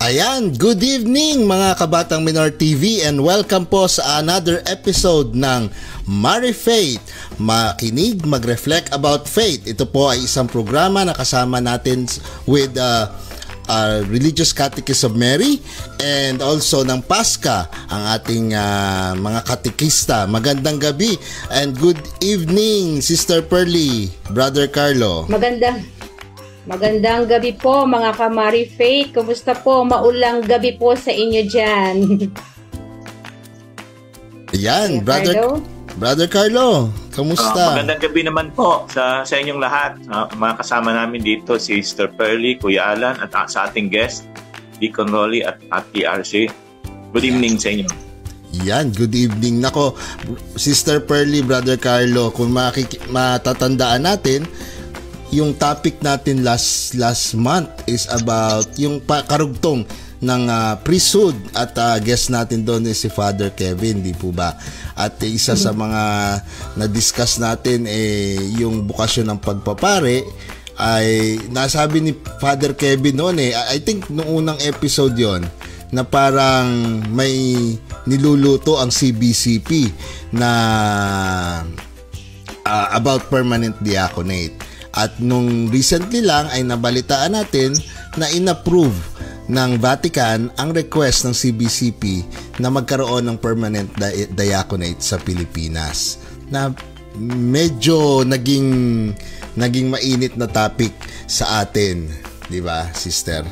Ayan, good evening mga Kabatang Minor TV and welcome po sa another episode ng Mari Faith. Makinig, mag-reflect about faith. Ito po ay isang programa na kasama natin with Religious Catechism of Mary and also ng Pasca, ang ating mga katekista. Magandang gabi and good evening, Sister Pearly, Brother Carlo. Magandang gabi po mga Kamari Faith. Kumusta po? Maulang gabi po sa inyo dyan. Ayan, Brother Carlo, kamusta? Magandang gabi naman po sa inyong lahat. Mga kasama namin dito si Sister Pearly, Kuya Alan at sa ating guest, Deacon Rolly at Ate RC. Good evening sa inyo. Yan, good evening. Nako, Sister Pearly, Brother Carlo, kung matatandaan natin, yung topic natin last month is about yung karugtong ng priesthood at guest natin doon is si Father Kevin, di po ba? At isa sa mga na-discuss natin yung bukasyon ng pagpapare ay nasabi ni Father Kevin noon I think nung unang episode yon na parang may niluluto ang CBCP na about permanent diaconate. At nung recently lang ay nabalitaan natin na inapprove ng Vatican ang request ng CBCP na magkaroon ng permanent diaconate sa Pilipinas. Na medyo naging mainit na topic sa atin, 'di ba, sister?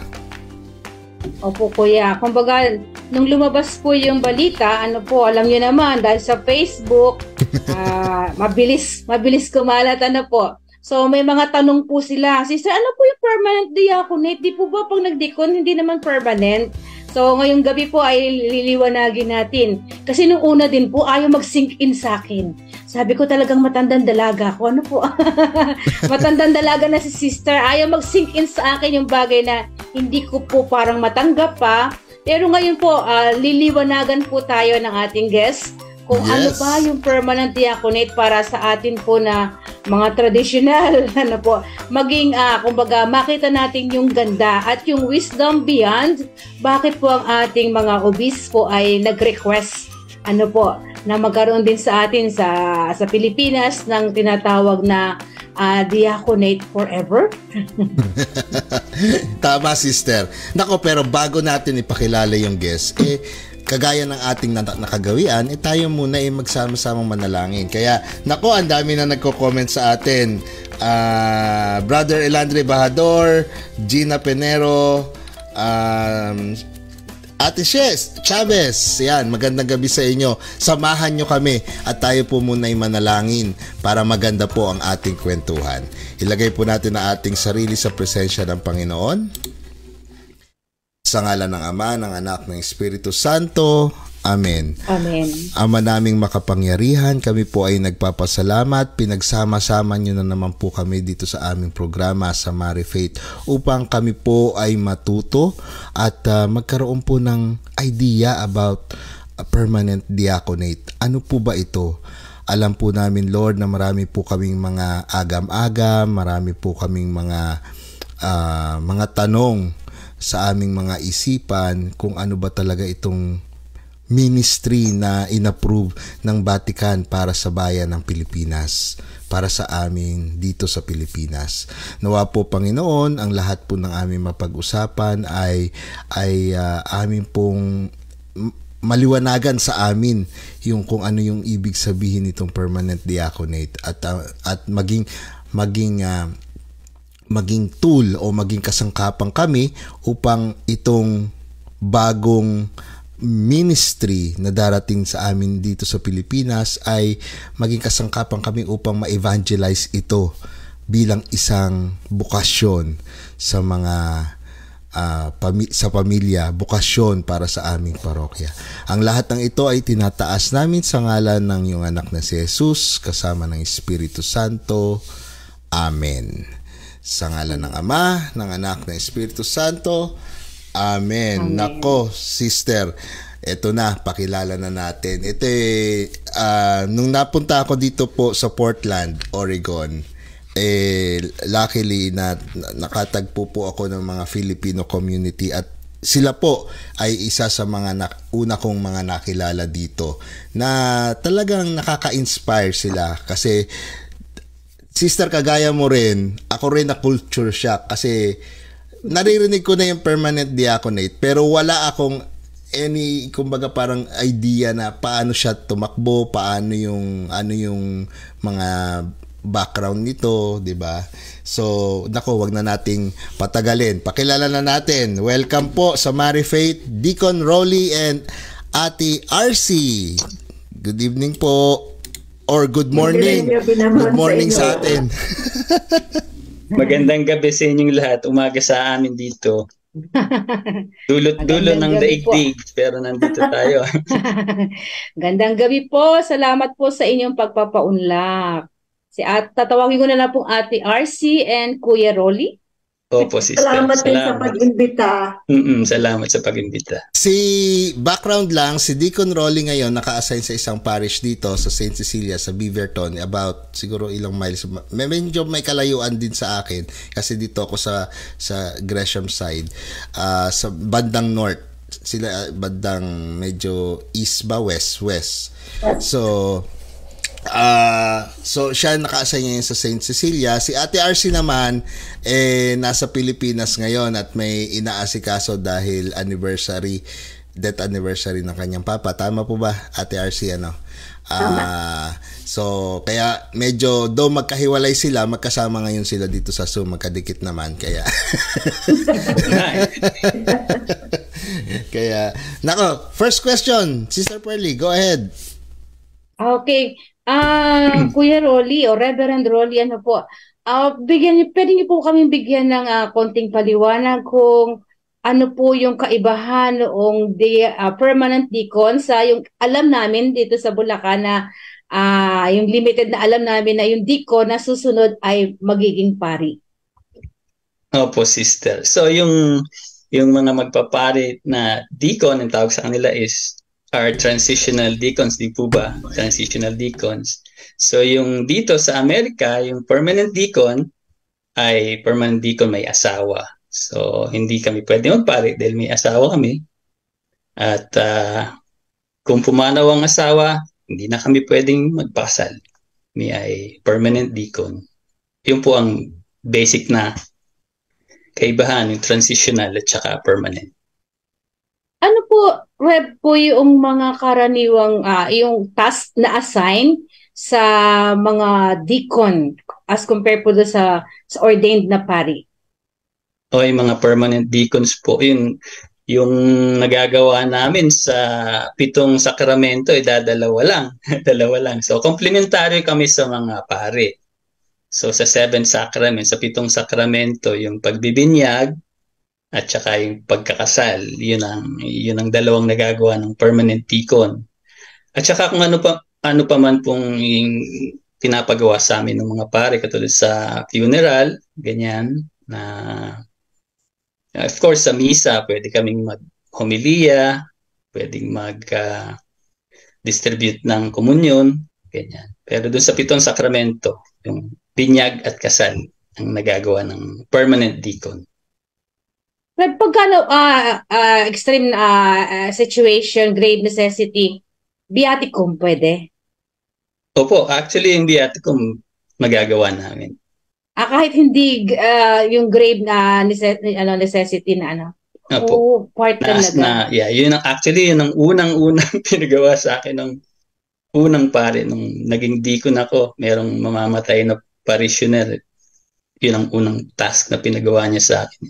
Opo, kuya. Kumbaga, nung lumabas po yung balita, alam niyo naman dahil sa Facebook, mabilis kumalat So, may mga tanong po sila. Sister, ano po yung permanent diaconate? Di po ba pag nagdikon, hindi naman permanent? So, ngayong gabi po ay liliwanagin natin. Kasi nung una din po, ayaw mag-sink in sa akin. Sabi ko talagang matandang dalaga ako. Ano po? Matandang dalaga na si sister. Ayaw mag-sink in sa akin yung bagay na hindi ko po parang matanggap pa. Pero ngayon po, liliwanagan po tayo ng ating guest. Kung ano ba yung permanent diaconate para sa atin po na mga traditional, maging, kumbaga, makita natin yung ganda at yung wisdom beyond, bakit po ang ating mga obispo ay nag-request, na magkaroon din sa atin sa Pilipinas ng tinatawag na diaconate forever. Tama, sister. Nako, pero bago natin ipakilala yung guest, kagaya ng ating nakagawian, tayo muna magsama-samang manalangin. Kaya, nako, ang dami na nagko-comment sa atin. Brother Elandre Bahador, Gina Penero, Ate Shes Chavez, yan, magandang gabi sa inyo. Samahan nyo kami at tayo po muna manalangin para maganda po ang ating kwentuhan. Ilagay po natin ang ating sarili sa presensya ng Panginoon. Sa ngalan ng Ama, ng Anak, ng Espiritu Santo. Amen. Amen. Ama naming makapangyarihan, kami po ay nagpapasalamat. Pinagsama-sama nyo na naman po kami dito sa aming programa sa Mari Faith upang kami po ay matuto at magkaroon po ng idea about a permanent diaconate. Ano po ba ito? Alam po namin, Lord, na marami po kaming mga agam-agam, marami po kaming mga tanong sa aming mga isipan kung ano ba talaga itong ministry na inapprove ng Vatican para sa bayan ng Pilipinas, para sa amin dito sa Pilipinas. Nawa po, Panginoon, ang lahat po ng aming mapag-usapan ay amin pong maliwanagan sa amin yung kung ano yung ibig sabihin nitong permanent diaconate at maging tool o maging kasangkapan kami upang itong bagong ministry na darating sa amin dito sa Pilipinas ay maging kasangkapan kami upang ma-evangelize ito bilang isang bukasyon sa mga sa pamilya, bukasyon para sa aming parokya. Ang lahat ng ito ay tinataas namin sa ngalan ng iyong anak na si Jesus kasama ng Espiritu Santo. Amen. Sa ngalan ng Ama, ng Anak, ng Espiritu Santo. Amen. Nako, sister, eto na, pakilala na natin. Ito nung napunta ako dito po sa Portland, Oregon, luckily na nakatagpo po ako ng mga Filipino community at sila po ay isa sa mga una kong mga nakilala dito na talagang nakaka-inspire sila kasi sister, kagaya mo rin, ako rin na culture shock kasi naririnig ko na yung permanent diaconate pero wala akong kumbaga parang idea na paano siya tumakbo, paano ano yung mga background nito, 'di ba? So, wag na nating patagalin. Pakilala na natin. Welcome po sa Mari Faith, Deacon Rolly and Ate RC. Good evening po or good morning. Good morning sa atin. Magandang gabi sa inyong lahat. Umaga sa amin dito. Dulot-dulo ng daigdig, pero nandito tayo. Gandang gabi po. Salamat po sa inyong pagpapaunlak. Tatawagin ko na lang pong Ate RC and Kuya Rolly. Opo, sister. Salamat din sa pag-imbita. Salamat sa pag-imbita. Background lang, si Deacon Rolly ngayon naka-assign sa isang parish dito sa St. Cecilia sa Beaverton, about siguro ilang miles. Medyo may kalayuan din sa akin kasi dito ako sa Gresham side, sa bandang north. Sila bandang medyo east ba, west. So siya naka-assign ngayon sa St. Cecilia. Si Ate RC naman nasa Pilipinas ngayon at may inaasikaso dahil death anniversary ng kanyang papa. Tama po ba, Ate RC? So kaya medyo magkahiwalay sila, magkasama ngayon sila dito sa Zoom, magkadikit naman kaya kaya first question, Sister Pearly, go ahead. Okay. Kuya Rolly o Reverend Rolly, pwede niyo po kami bigyan ng konting paliwanag kung ano po yung kaibahan noong permanent deacon sa yung alam namin dito sa Bulacan na yung limited na alam namin na yung deacon na susunod ay magiging pari. Opo, sister. So yung mga magpapari na deacon, ang tawag sa kanila is are transitional deacons, di po ba? Transitional deacons. So yung dito sa Amerika, yung permanent deacon ay permanent deacon may asawa. So hindi kami pwede magpari dahil may asawa kami. At kung pumanaw ang asawa, hindi na kami pwedeng magpasal. May ay permanent deacon. Yun po ang basic na kaibahan, yung transitional at saka permanent. Ano po, Reb, po yung mga karaniwang yung task na assign sa mga deacon as compared po sa ordained na pari? O yung mga permanent deacons po, yung nagagawa namin sa 7 sakramento, dalawa lang. So, komplementary kami sa mga pari. So, sa 7 sacraments, sa 7 sakramento, yung pagbibinyag, at saka yung pagkakasal, yun ang dalawang nagagawa ng permanent deacon. At saka kung ano pa man pong pinapagawa sa amin ng mga pare, katulad sa funeral, ganyan, na of course sa misa, pwede kaming mag-homilia, pwedeng mag-distribute ng komunyon, ganyan. Pero doon sa 7 sakramento, yung binyag at kasal, ang nagagawa ng permanent deacon. Pagkano extreme situation, grave necessity, viaticum pwede? Opo, actually yung viaticum magagawa namin. Kahit hindi yung grave na necessity na Opo. Part talaga. Yun ang unang-unang pinagawa sa akin ng unang pare nung naging deacon ako. Merong mamamatay na parishioner. Yun ang unang task na pinagawa niya sa akin.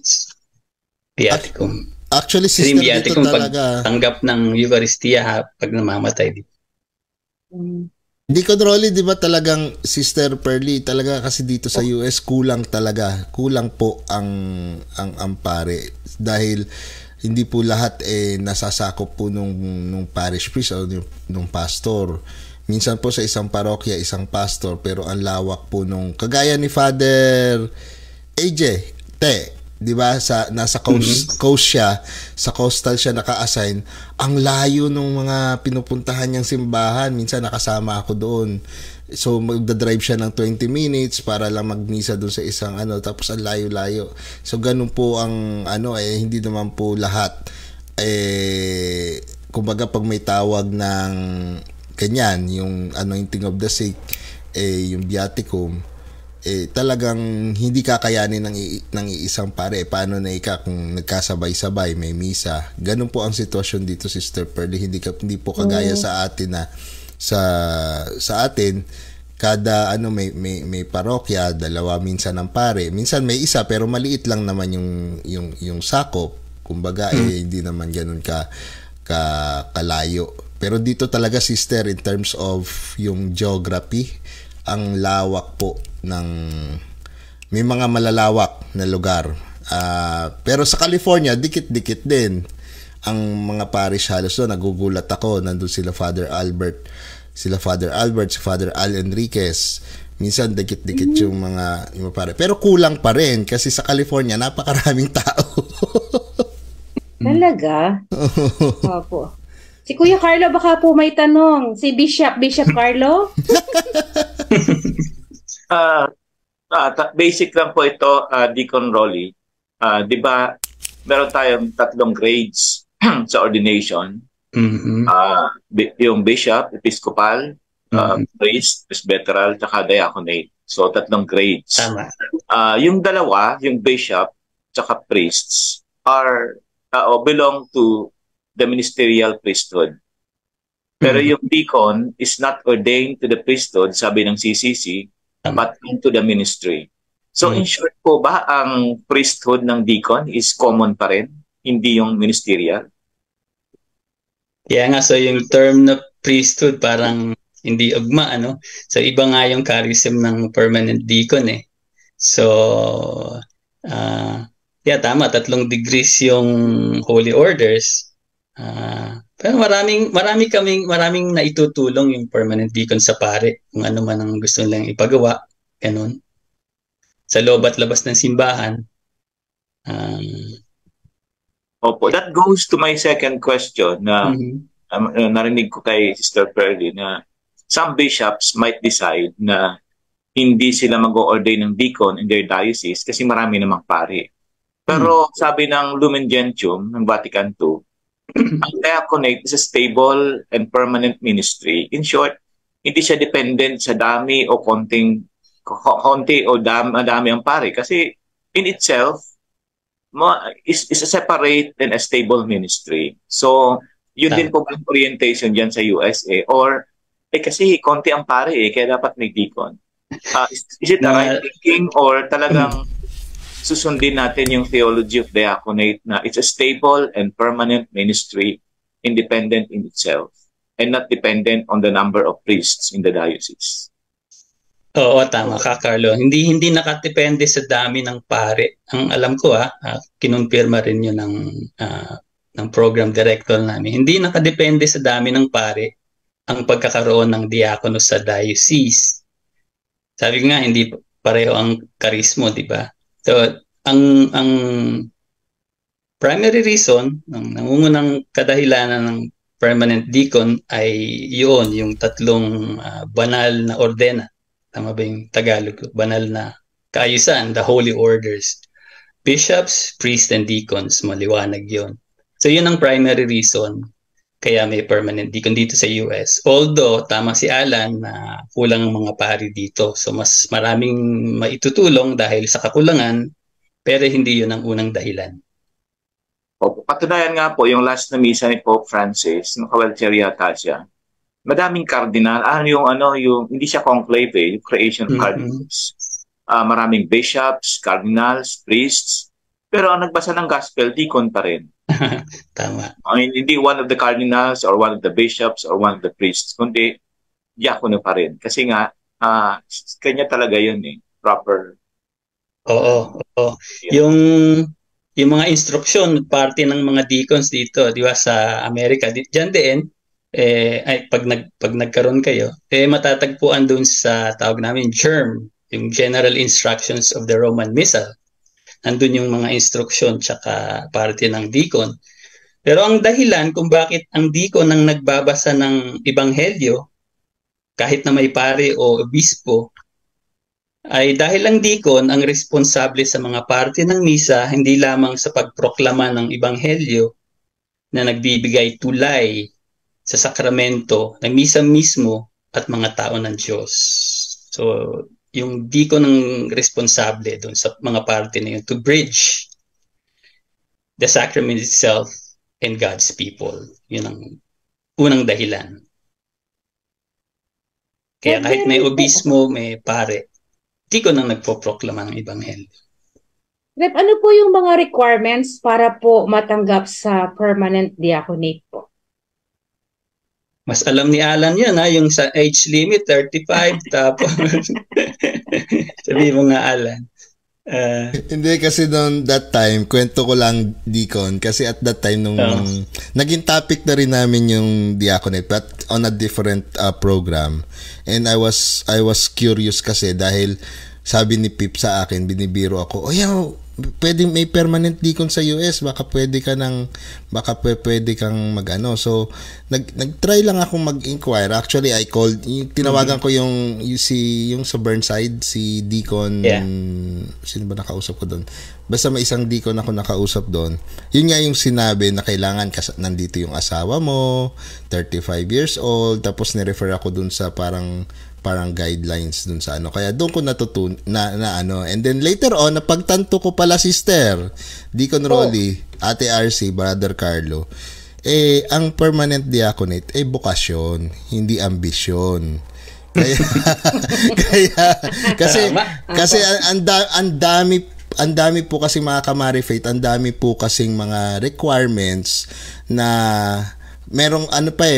Viaticum. Actually, sister, dito talaga pagtanggap ng Eucharistia pag namamatay dito. Deacon Rolly, di ba talagang Sister Pearly, talaga kasi dito sa US kulang po ang pare dahil hindi po lahat nasasakop po nung parish priest o nung pastor. Minsan po sa isang parokya, isang pastor, pero ang lawak po nung kagaya ni Father AJ di ba, nasa coast siya, sa coastal siya naka-assign. Ang layo ng mga pinupuntahan niyang simbahan, minsan nakasama ako doon. So magdadrive siya ng 20 minutes para lang magmisa doon sa isang tapos ang layo-layo. So ganun po ang hindi naman po lahat kumbaga pag may tawag ng ganyan, yung anointing of the sick, yung viaticum, talagang hindi kakayanin ng isang pare. Paano na kung nagkasabay-sabay may misa. Ganun po ang sitwasyon dito, Sister Pearly. Hindi po kagaya sa atin na sa atin kada may parokya, dalawa minsan ang pare. Minsan may isa pero maliit lang naman yung sakop. Kumbaga hindi naman ganun kalayo. Pero dito talaga, sister, in terms of yung geography, ang lawak po ng may mga malalawak na lugar. Pero sa California, dikit-dikit din ang mga parish halos doon. Nagugulat ako, nandun si Father Albert, si Father Al Enriquez. Minsan dikit-dikit yung mga pare. Pero kulang pa rin kasi sa California napakaraming tao. Talaga? Opo. Si Kuya Carlo baka po may tanong. Si Bishop Carlo? Basic lang po ito, Deacon Rolly. Di ba, meron tayong 3 grades sa ordination. Yung bishop, episcopal, priest, presbyteral, tsaka diaconate. So, 3 grades. Tama. Yung dalawa, yung bishop, tsaka priests, belong to the ministerial priesthood. Pero yung deacon is not ordained to the priesthood, sabi ng CCC, but into the ministry. So in short po ba, ang priesthood ng deacon is common pa rin? Hindi yung ministerial? Kaya nga, so yung term na priesthood parang hindi ugma, So iba nga yung charism ng permanent deacon eh. So, tama, 3 degrees yung holy orders. Pero maraming naitutulong yung permanent deacon sa pare kung ano man ang gusto nilang ipagawa, ganun. Sa loob at labas ng simbahan. Opo, that goes to my second question na narinig ko kay Sister Pearly na some bishops might decide na hindi sila mag-o-ordain ng deacon in their diocese kasi marami namang pare. Pero sabi ng Lumen Gentium ng Vatican II, ang diaconate is a stable and permanent ministry. In short, hindi siya dependent sa dami o konti o dami ang pare. Kasi in itself, is a separate and a stable ministry. So, yun din po ang orientation dyan sa USA. Or, kasi konti ang pare kaya dapat may deacon. Is it the right thinking or talagang susundin natin yung theology of diaconate na it's a stable and permanent ministry, independent in itself, and not dependent on the number of priests in the diocese? Oo, tama ka, Carlo. Hindi nakadepende sa dami ng pare. Ang alam ko, kinumpirma rin yun ng program director namin. Hindi nakadepende sa dami ng pare ang pagkakaroon ng diakono sa diocese. Sabi ko nga, hindi pareho ang karismo, di ba? So, ang primary reason, ang nangungunang kadahilanan ng permanent deacon ay yung 3 banal na ordena. Tama ba yung Tagalog? Banal na kaayusan, the holy orders. Bishops, priests, and deacons, maliwanag yun. So, yun ang primary reason kaya may permanent deacon dito sa US. Although, tama si Alan na kulang ang mga pari dito. So, mas maraming maitutulong dahil sa kakulangan, pero hindi yun ang unang dahilan. Patunayan nga po, yung last na misa ni Pope Francis, nakawalcher yata siya, madaming cardinal, yung hindi siya conclave yung creation of cardinals. Maraming bishops, cardinals, priests, pero ang nagbasa ng gospel, deacon pa rin. Tama. Hindi one of the cardinals or one of the bishops or one of the priests, kundi diakono pa rin. Kasi nga, kanya talaga yun proper. Oo. Yeah. Yung mga instruction, parte ng mga deacons dito, di ba, sa Amerika, dyan din, pag nagkaroon kayo, matatagpuan dun sa tawag namin GERM, yung General Instructions of the Roman Missal. Nandun yung mga instruction tsaka parte ng deacon. Pero ang dahilan kung bakit ang deacon ang nagbabasa ng ebanghelyo, kahit na may pare o obispo, ay dahil lang deacon ang responsable sa mga parte ng misa, hindi lamang sa pagproklama ng ebanghelyo na nagbibigay tulay sa sakramento ng misa mismo at mga tao ng Diyos. So, yung deacon ang responsable doon sa mga parte na yun to bridge the sacrament itself and God's people. Yun ang unang dahilan. Kaya kahit may obismo, may pare, deacon ang nagpoproklama ng ebanghelyo. Rep, ano po yung mga requirements para po matanggap sa permanent diaconate po? Mas alam ni Alan yun, yung sa age limit, 35, tapos sabi mo nga, Alan. Hindi kasi noon that time, kwento ko lang, Deacon, kasi at that time nung naging topic na rin namin yung diaconate but on a different program. And I was curious kasi dahil sabi ni Pip sa akin, binibiro ako, pwede may permanent deacon sa US, baka pwede kang mag-ano. So nag-try lang ako mag-inquire. Actually, I called, tinawagan ko yung sa Burnside, si Deacon, sino ba nakausap ko doon? Basta may isang deacon ako nakausap doon. Yun nga yung sinabi na kailangan nandito yung asawa mo, 35 years old, tapos ni-refer ako doon sa parang guidelines dun sa ano. Kaya doon ko na ano. And then later on, napagtanto ko pala, sister, Deacon Rolly, Ate RC, Brother Carlo, ang permanent diaconate, bukasyon, hindi ambisyon. Kasi ang dami po kasi mga Kamari Faith, ang dami po kasing mga requirements na merong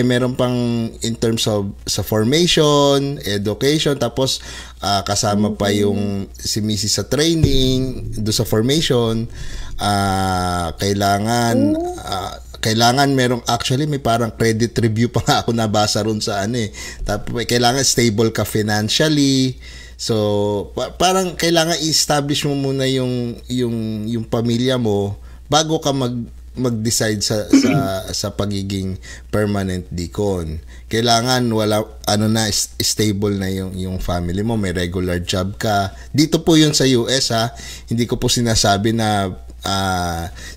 meron pang in terms of sa formation, education, tapos kasama pa yung si Mrs. sa training, do sa formation, kailangan merong, actually may parang credit review pa nga ako nabasa ron sa tapos kailangan stable ka financially. So parang kailangan i-establish mo muna yung pamilya mo bago ka mag-decide sa pagiging permanent deacon. Kailangan stable na yung family mo, may regular job ka. Dito po yun sa US Hindi ko po sinasabi na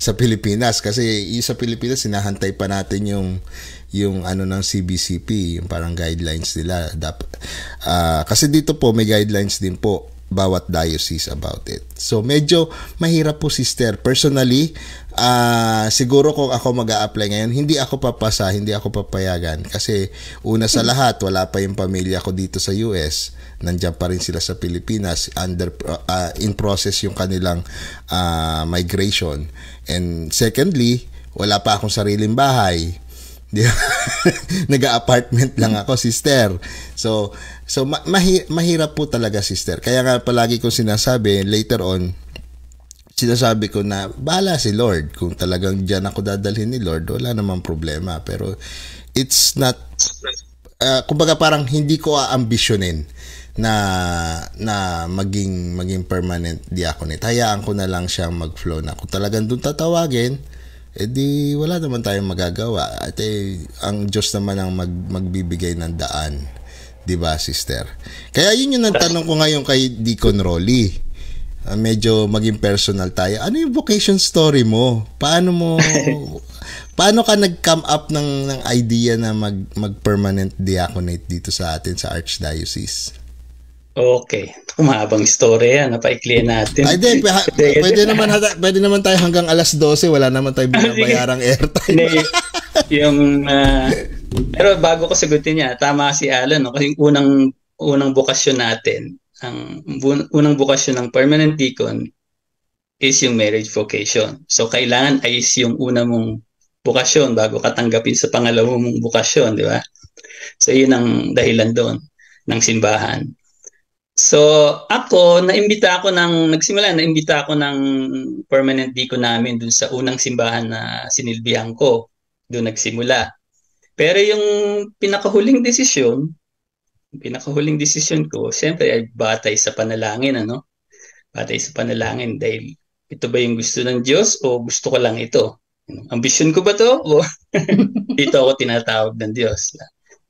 sa Pilipinas, kasi sa Pilipinas sinahantay pa natin yung ng CBCP, yung parang guidelines nila. Kasi dito po may guidelines din po bawat diocese about it. So medyo mahirap po, sister. Personally, siguro kung ako mag-a-apply ngayon, hindi ako papasa, hindi ako papayagan. Kasi una sa lahat, wala pa yung pamilya ko dito sa US. Nandiyan pa rin sila sa Pilipinas. In process yung kanilang migration. And secondly, wala pa akong sariling bahay. Nag-apartment lang ako, sister. So mahirap po talaga, sister. Kaya nga palagi ko sinasabi, later on, sinasabi ko na bahala si Lord. Kung talagang diyan ako dadalhin ni Lord, wala namang problema. Pero it's not, kumbaga parang hindi ko aambisyonin na maging permanent diaconate. Hayaan ko na lang siyang mag-flow na. Kung talagang doon tatawagin, di wala naman tayong magagawa. At ang Diyos naman ang magbibigay ng daan. 'Di ba, sister? Kaya yun yung tanong ko ngayon kay Deacon Rolly. Medyo maging personal tayo. Ano yung vocation story mo? Paano ka nag-come up ng idea na mag-permanent diaconate dito sa atin sa Archdiocese? Okay. Mahabang story yan. Napaiklihan natin. Ay, pwede naman tayo hanggang alas 12. Wala naman tayo binabayarang airtime. Pero bago ko sagutin niya, tama si Alan. No? Kasi unang bukasyon natin, ang unang bukasyon ng permanent deacon is yung marriage vocation. So, kailangan ayos yung una mong bukasyon bago ka tanggapin sa pangalawang mong bukasyon, di ba? So, yun ang dahilan doon ng simbahan. So, ako, naimbita ako ng permanent deacon namin dun sa unang simbahan na sinilbihan ko. Doon nagsimula. Pero yung pinakahuling desisyon ko, siyempre ay batay sa panalangin, Batay sa panalangin dahil ito ba yung gusto ng Diyos o gusto ko lang ito? Ambisyon ko ba to? O ito ako tinatawag ng Diyos?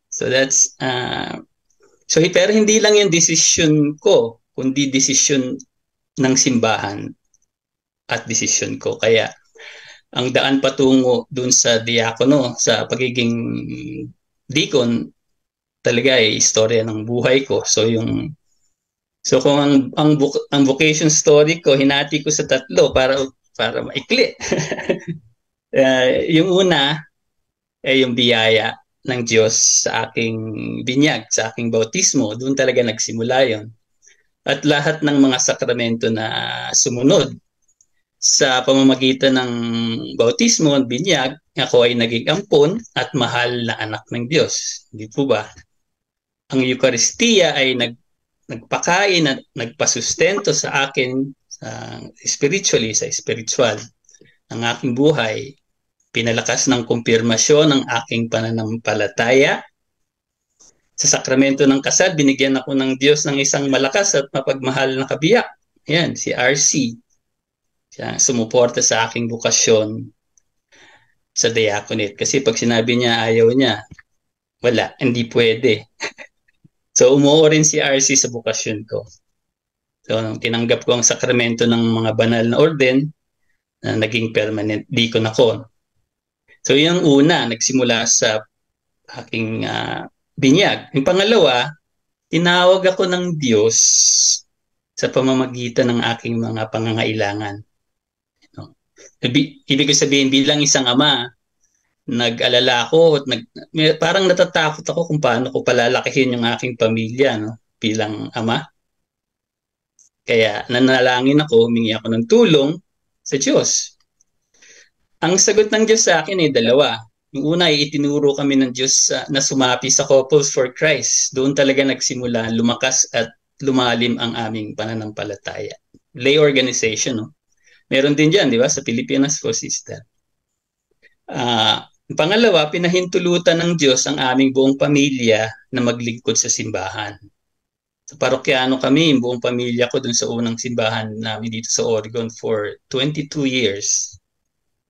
So that's So, pero hindi lang yung decision ko, kundi decision ng simbahan at decision ko. Kaya, ang daan patungo dun sa diakono, sa pagiging deacon, talaga ay istorya ng buhay ko. So, kung ang vocation story ko, hinati ko sa 3 para maikli. Yung una ay yung biyaya ng Diyos sa aking binyag, sa aking bautismo. Doon talaga nagsimula yon. At lahat ng mga sakramento na sumunod sa pamamagitan ng bautismo at binyag, ako ay naging ampon at mahal na anak ng Diyos. Hindi po ba? Ang Eucharistia ay nagpakain at nagpasustento sa akin spiritually, sa spiritual, ng aking buhay. Pinalakas ng kumpirmasyon ng aking pananampalataya. Sa sakramento ng kasal, binigyan ako ng Diyos ng isang malakas at mapagmahal na kabiyak. Yan, si RC. Siya sumuporta sa aking bukasyon sa diaconate. Kasi pag sinabi niya ayaw niya, wala, hindi pwede. So umuo rin si RC sa bukasyon ko. So tinanggap ko ang sakramento ng mga banal na orden, na naging permanent deacon ako. So yung una, nagsimula sa aking binyag. Yung pangalawa, tinawag ako ng Diyos sa pamamagitan ng aking mga pangangailangan. Ibig sabihin, bilang isang ama, nag-alala ako at parang natatakot ako kung paano ko palalakihin yung aking pamilya, no? Bilang ama. Kaya nanalangin ako, humingi ako ng tulong sa Diyos. Ang sagot ng Diyos sa akin ay 2. Yung una ay itinuro kami ng Diyos na sumapi sa Couples for Christ. Doon talaga nagsimula, lumakas at lumalim ang aming pananampalataya. Lay organization, no? Meron din dyan, di ba? Sa Pilipinas po, sister. Pangalawa, pinahintulutan ng Diyos ang aming buong pamilya na maglingkod sa simbahan. Sa parokyano kami, yung buong pamilya ko dun sa unang simbahan namin dito sa Oregon for 22 years.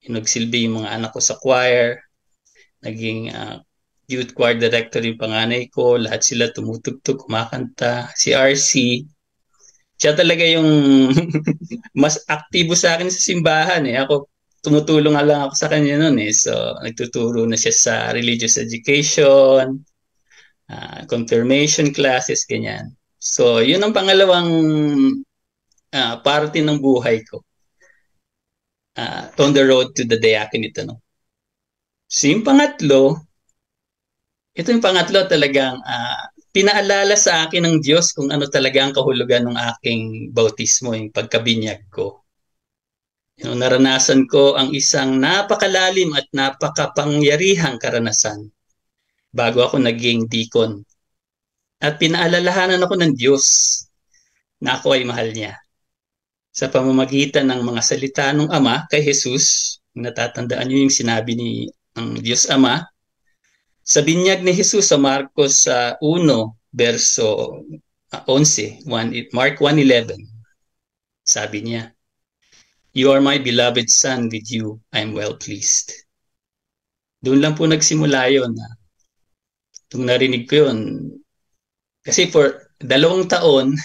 Nagsilbi yung mga anak ko sa choir, naging youth choir director yung panganay ko, lahat sila tumutugtog, kumakanta. Si RC, siya talaga yung mas aktibo sa akin sa simbahan. Ako, tumutulong lang ako sa kanya noon. So, nagtuturo na siya sa religious education, confirmation classes, ganyan. So, yun ang pangalawang parte ng buhay ko. On the road to the diaconate, no? So yung pangatlo, talagang pinaalala sa akin ng Diyos kung ano talaga ang kahulugan ng aking bautismo, yung pagkabinyag ko. Naranasan ko ang isang napakalalim at napakapangyarihang karanasan bago ako naging deacon. At pinaalalahanan ako ng Diyos na ako ay mahal niya. Sa pamamagitan ng mga salita ng Ama kay Jesus, natatandaan niyo yung sinabi ng Diyos Ama, sa binyag ni Jesus sa Marcos 1, verso 11, Mark 1:11, sabi niya, "You are my beloved Son, with you I am well pleased." Doon lang po nagsimula yun. Nung narinig ko yun, kasi for 2 taon,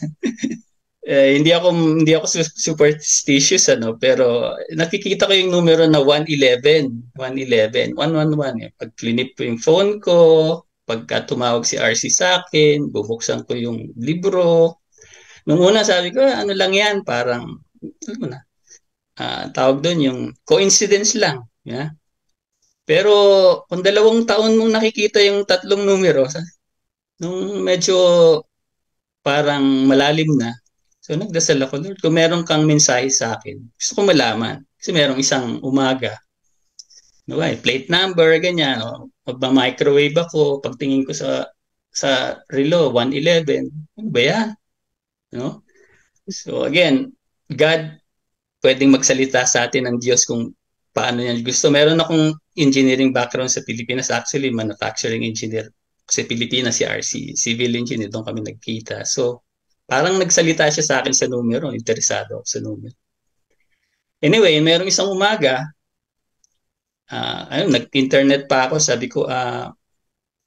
hindi ako superstitious, pero nakikita ko yung numero na 111, 111. Pag clinip ko yung phone ko, pagka tumawag si RC sa akin, bubuksan ko yung libro. Nung una sabi ko, ano lang yan, parang, tawag doon yung coincidence lang. Yeah? Pero kung 2 taon mong nakikita yung 3 numero, nung medyo parang malalim na, so nagdasal ako, Lord, kung meron kang mensahe sa akin, gusto ko malaman. Kasi merong isang umaga, plate number, ganyan, magma-microwave ako, pagtingin ko sa relo, 111, ano ba yan? So again, God pwedeng magsalita sa atin ng Diyos kung paano niya gusto. Meron akong engineering background sa Pilipinas, actually manufacturing engineer sa Pilipinas, si RC, civil engineer, doon kami nagkita. So parang nagsalita siya sa akin sa numero, interesado ako sa numero. Anyway, merong isang umaga, nag-internet pa ako, sabi ko,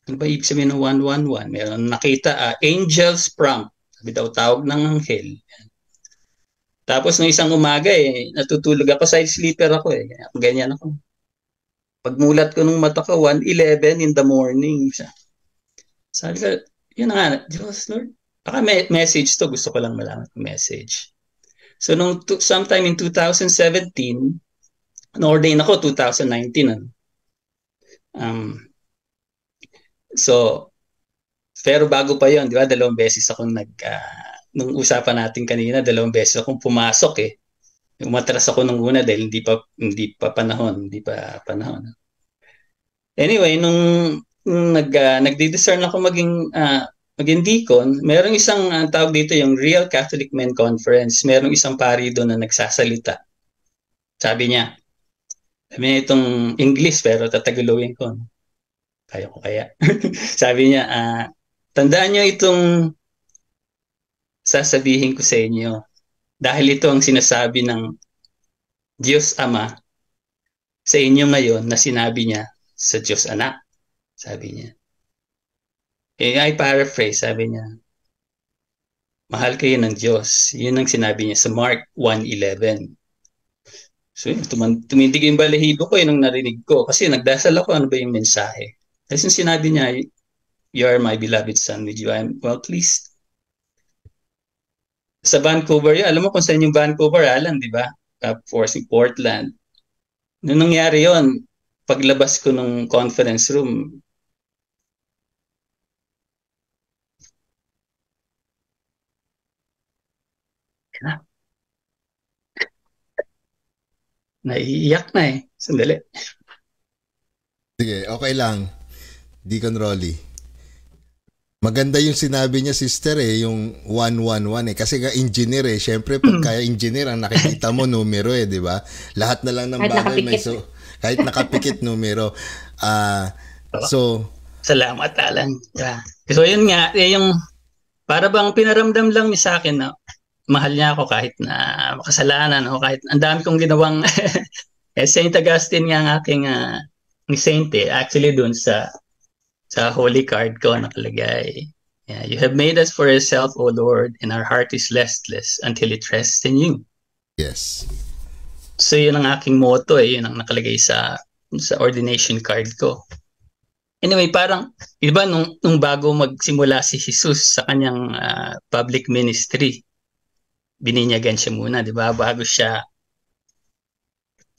Ano ba ibig sabihin ng 111? Meron nakita, angel's prompt. Sabi daw, tawag ng anghel. Tapos nung isang umaga natutulog ako, side sleeper ako ganyan ako. Pagmulat ko nung mata ko, 1:11 in the morning. Sabi ko, yun nga, Diyos, Lord. Baka message to, gusto ko lang malaman yung message. So sometime in 2017, na-ordain ako 2019. So, pero bago pa yon, di ba, 2 beses akong nung usapan natin kanina, 2 beses akong pumasok Umatras ako nung una dahil hindi pa panahon. Anyway, nung nagdi-discern ako maging deacon, merong isang tawag dito yung Real Catholic Men Conference. Merong isang pari doon na nagsasalita. Sabi niya itong English pero tatagalogin ko. Kaya ko kaya. Sabi niya, tandaan niyo itong sasabihin ko sa inyo. Dahil ito ang sinasabi ng Diyos Ama sa inyo ngayon na sinabi niya sa Diyos Anak. Sabi niya. I paraphrase, sabi niya, mahal kayo ng Diyos. Yun ang sinabi niya sa Mark 1:11. So, tumindig yung balahibo ko nung narinig ko. Kasi nagdasal ako, ano ba yung mensahe? Kasi sinabi niya, you are my beloved son, with you I am well pleased. Sa Vancouver, alam mo kung saan yung Vancouver Island, di ba? Tapos yung Portland. Nung nangyari yon, paglabas ko ng conference room, naiiyak na Sandali. Sige, okay lang. Deacon Rolly. Maganda yung sinabi niya, sister, yung 111 Kasi engineer syempre pagka engineer ang nakikita mo numero di ba? Lahat na lang ng bagay may kahit nakapikit numero. So salamat Alan. Yeah. So yun nga, yung para bang pinaramdam lang niya sa akin na mahal niya ako kahit na makasalanan o kahit ang dami kong ginawang Saint Augustine nga ang aking ni Saint actually dun sa holy card ko nakalagay. Yeah, you have made us for yourself, O Lord, and our heart is restless until it rests in you. Yes. So yun ang aking motto yun ang nakalagay sa ordination card ko. Anyway, parang iba nung bago magsimula si Jesus sa kanyang public ministry, bininyagan siya muna, di ba? Bago siya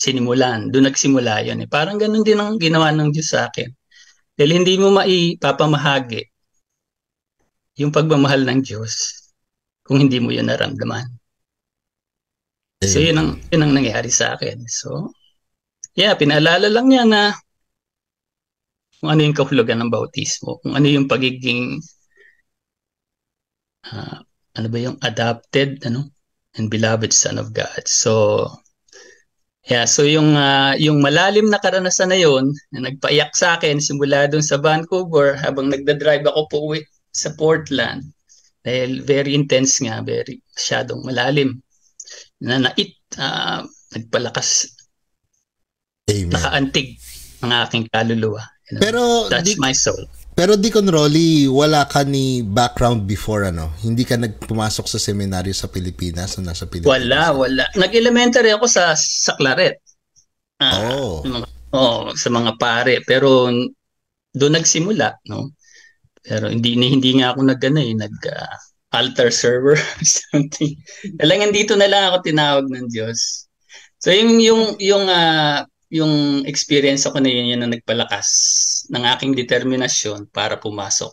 sinimulan, doon nagsimula yun. Parang ganun din ang ginawa ng Diyos sa akin. Dahil hindi mo maipapamahagi yung pagmamahal ng Diyos kung hindi mo yun naramdaman. So yun ang nangyari sa akin. So, pinaalala lang niya na kung ano yung kahulugan ng bautismo, kung ano yung pagiging ano ba yung adopted and beloved Son of God. So, so yung malalim na karanasan na yun, na nagpaiyak sa akin simula doon sa Vancouver habang nagda-drive ako po uwi sa Portland. Dahil very intense nga, very masyadong malalim. Nagpalakas, nakaantig ang aking kaluluwa. Pero touch my soul. Pero Deacon Rolly, wala ka ni background before Wala. Hindi ka nagpumasok sa seminaryo sa Pilipinas o nasa Pilipinas? Wala. Nag-elementary ako sa Claret. Sa mga pare. Pero doon nagsimula, no? Pero hindi nga ako nag-altar server or something. Talagang dito na lang ako tinawag ng Diyos. So yung experience ako na yun ang nagpalakas ng aking determinasyon para pumasok.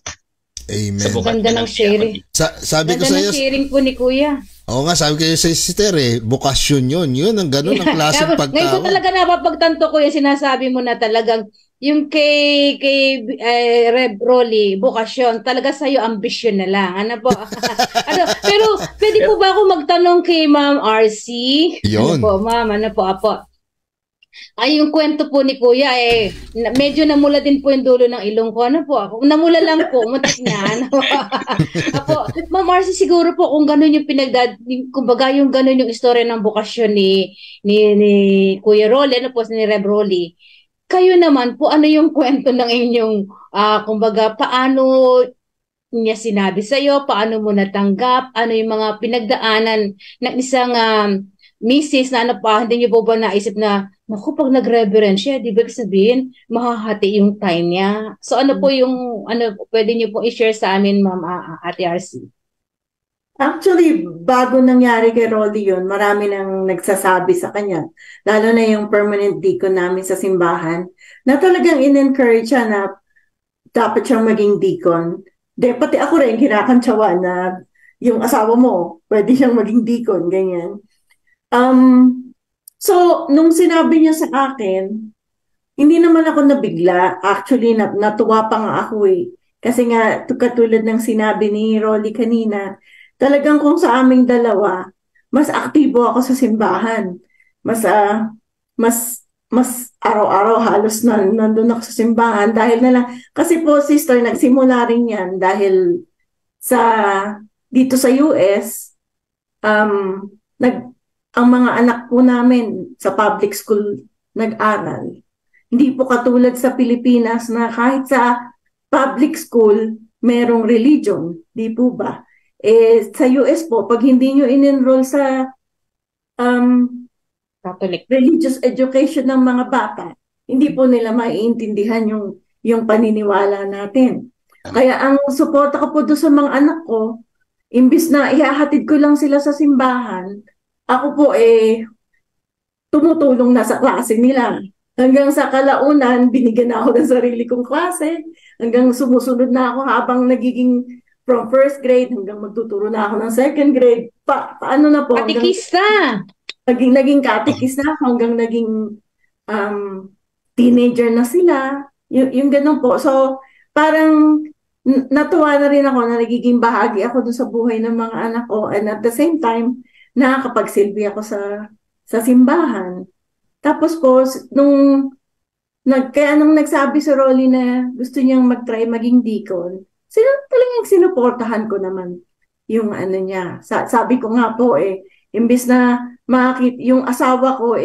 Amen. Ganda ng sharing. Sabi ko sa iyo, sharing po ni Kuya. Oo nga, sabi ko sa sister bukasyon yun. Yun, ang ganun ang klaseng pagtawag. Ngayon ko talaga napapagtanto ko yung sinasabi mo na talagang yung kay Rev Rolly, bukasyon, talaga sa'yo ambisyon na lang. Ano po? Pero pwede po ba ako magtanong kay Ma'am RC? Yun. Ano po, Ma'am? Ano po, Apo? Yung kwento po ni Kuya medyo namula din po yung dulo ng ilong ko. Ano po? Namula lang po, mutik niya. Apo, Ma'am Marcy, siguro po kung gano'n yung kumbaga yung gano'n yung istorya ng bukasyon ni Kuya Rolly, ni Rev Rolly. kayo naman po, ano yung kwento ng inyong, kumbaga, paano niya sinabi sa'yo, paano mo natanggap, ano yung mga pinagdaanan ng isang misis na ano pa, hindi niyo po ba naisip na, naku, pag nag-reverend siya, di ba sabihin, mahahati yung time niya. So ano po yung, pwede niyo po i-share sa amin, Ma'am Ate RC? Actually, bago nangyari kay Rolly yun, marami nang nagsasabi sa kanya, lalo na yung permanent deacon namin sa simbahan, na talagang in-encourage siya na dapat siyang maging deacon. Pati ako rin, kinakantsawa na yung asawa mo, pwede siyang maging deacon, ganyan. So, nung sinabi niya sa akin, hindi naman ako nabigla. Actually, natuwa pa nga ako eh. Kasi nga, katulad ng sinabi ni Rolly kanina, talagang kung sa aming dalawa, mas aktibo ako sa simbahan. Mas araw-araw halos nandun ako sa simbahan dahil na lang. Kasi po, sister, nagsimula rin yan dahil dito sa US, ang mga anak po namin sa public school nag-aral. Hindi po katulad sa Pilipinas na kahit sa public school, merong religion. Di po ba? Sa US po, pag hindi nyo in-enroll sa Catholic religious education ng mga bata, hindi po nila maiintindihan yung paniniwala natin. Kaya ang suporta ko po doon sa mga anak ko, imbis na ihahatid ko lang sila sa simbahan, ako po tumutulong na sa klase nila. Hanggang sa kalaunan, binigyan na ako ng sarili kong klase. Hanggang sumusunod na ako habang nagiging from first grade hanggang magtuturo na ako ng second grade. Paano na po? Katikista! Naging katikista ako hanggang naging teenager na sila. Yung ganun po. So, parang natuwa na rin ako na nagiging bahagi ako dun sa buhay ng mga anak ko. And at the same time, nakakapagsilbi ako sa simbahan. Tapos po, kaya nung nagsabi si Rolly na gusto niyang mag-try maging deacon, talagang sinuportahan ko naman yung niya. Sabi ko nga po imbis na yung asawa ko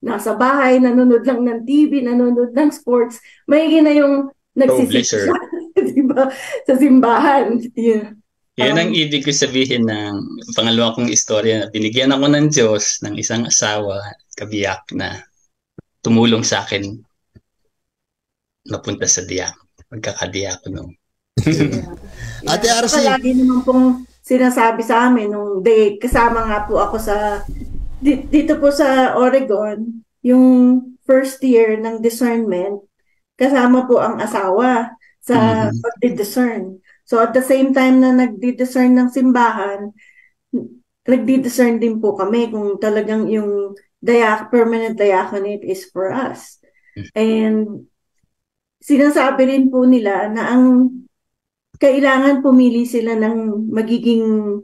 nasa bahay, nanonood lang ng TV, nanonood ng sports, maigi na yung nagsisisa, diba, sa simbahan. Yeah. Yan ang ibig ko sabihin ng pangalawa kong istorya na binigyan ako ng Diyos ng isang asawa, kabiyak na tumulong sa akin mapunta sa pagkakadiakono. Ate RC. Lagi naman pong sinasabi sa amin nung kasama nga po ako dito po sa Oregon, yung first year ng discernment, kasama po ang asawa sa pagdi-discern. So at the same time na nagdi-discern ng simbahan, nagdi-discern din po kami kung talagang yung permanent diaconate is for us. And sinasabi rin po nila na ang kailangan pumili sila ng magiging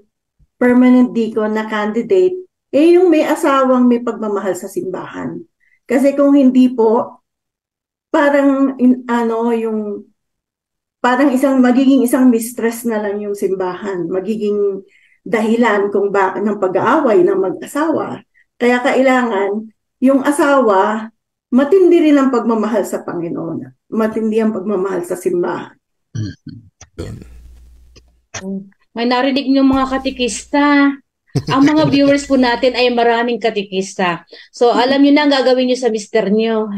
permanent deacon na candidate, yung may asawang may pagmamahal sa simbahan. Kasi kung hindi po, parang parang magiging isang mistress na lang yung simbahan, magiging dahilan kung bakit ng pag-aaway ng mag-asawa. Kaya kailangan yung asawa matindi rin ang pagmamahal sa Panginoon, matindi ang pagmamahal sa simbahan. May narinig niyo mga katikista. Ang mga viewers po natin ay maraming katikista. So alam niyo na ang gagawin niyo sa mister niyo.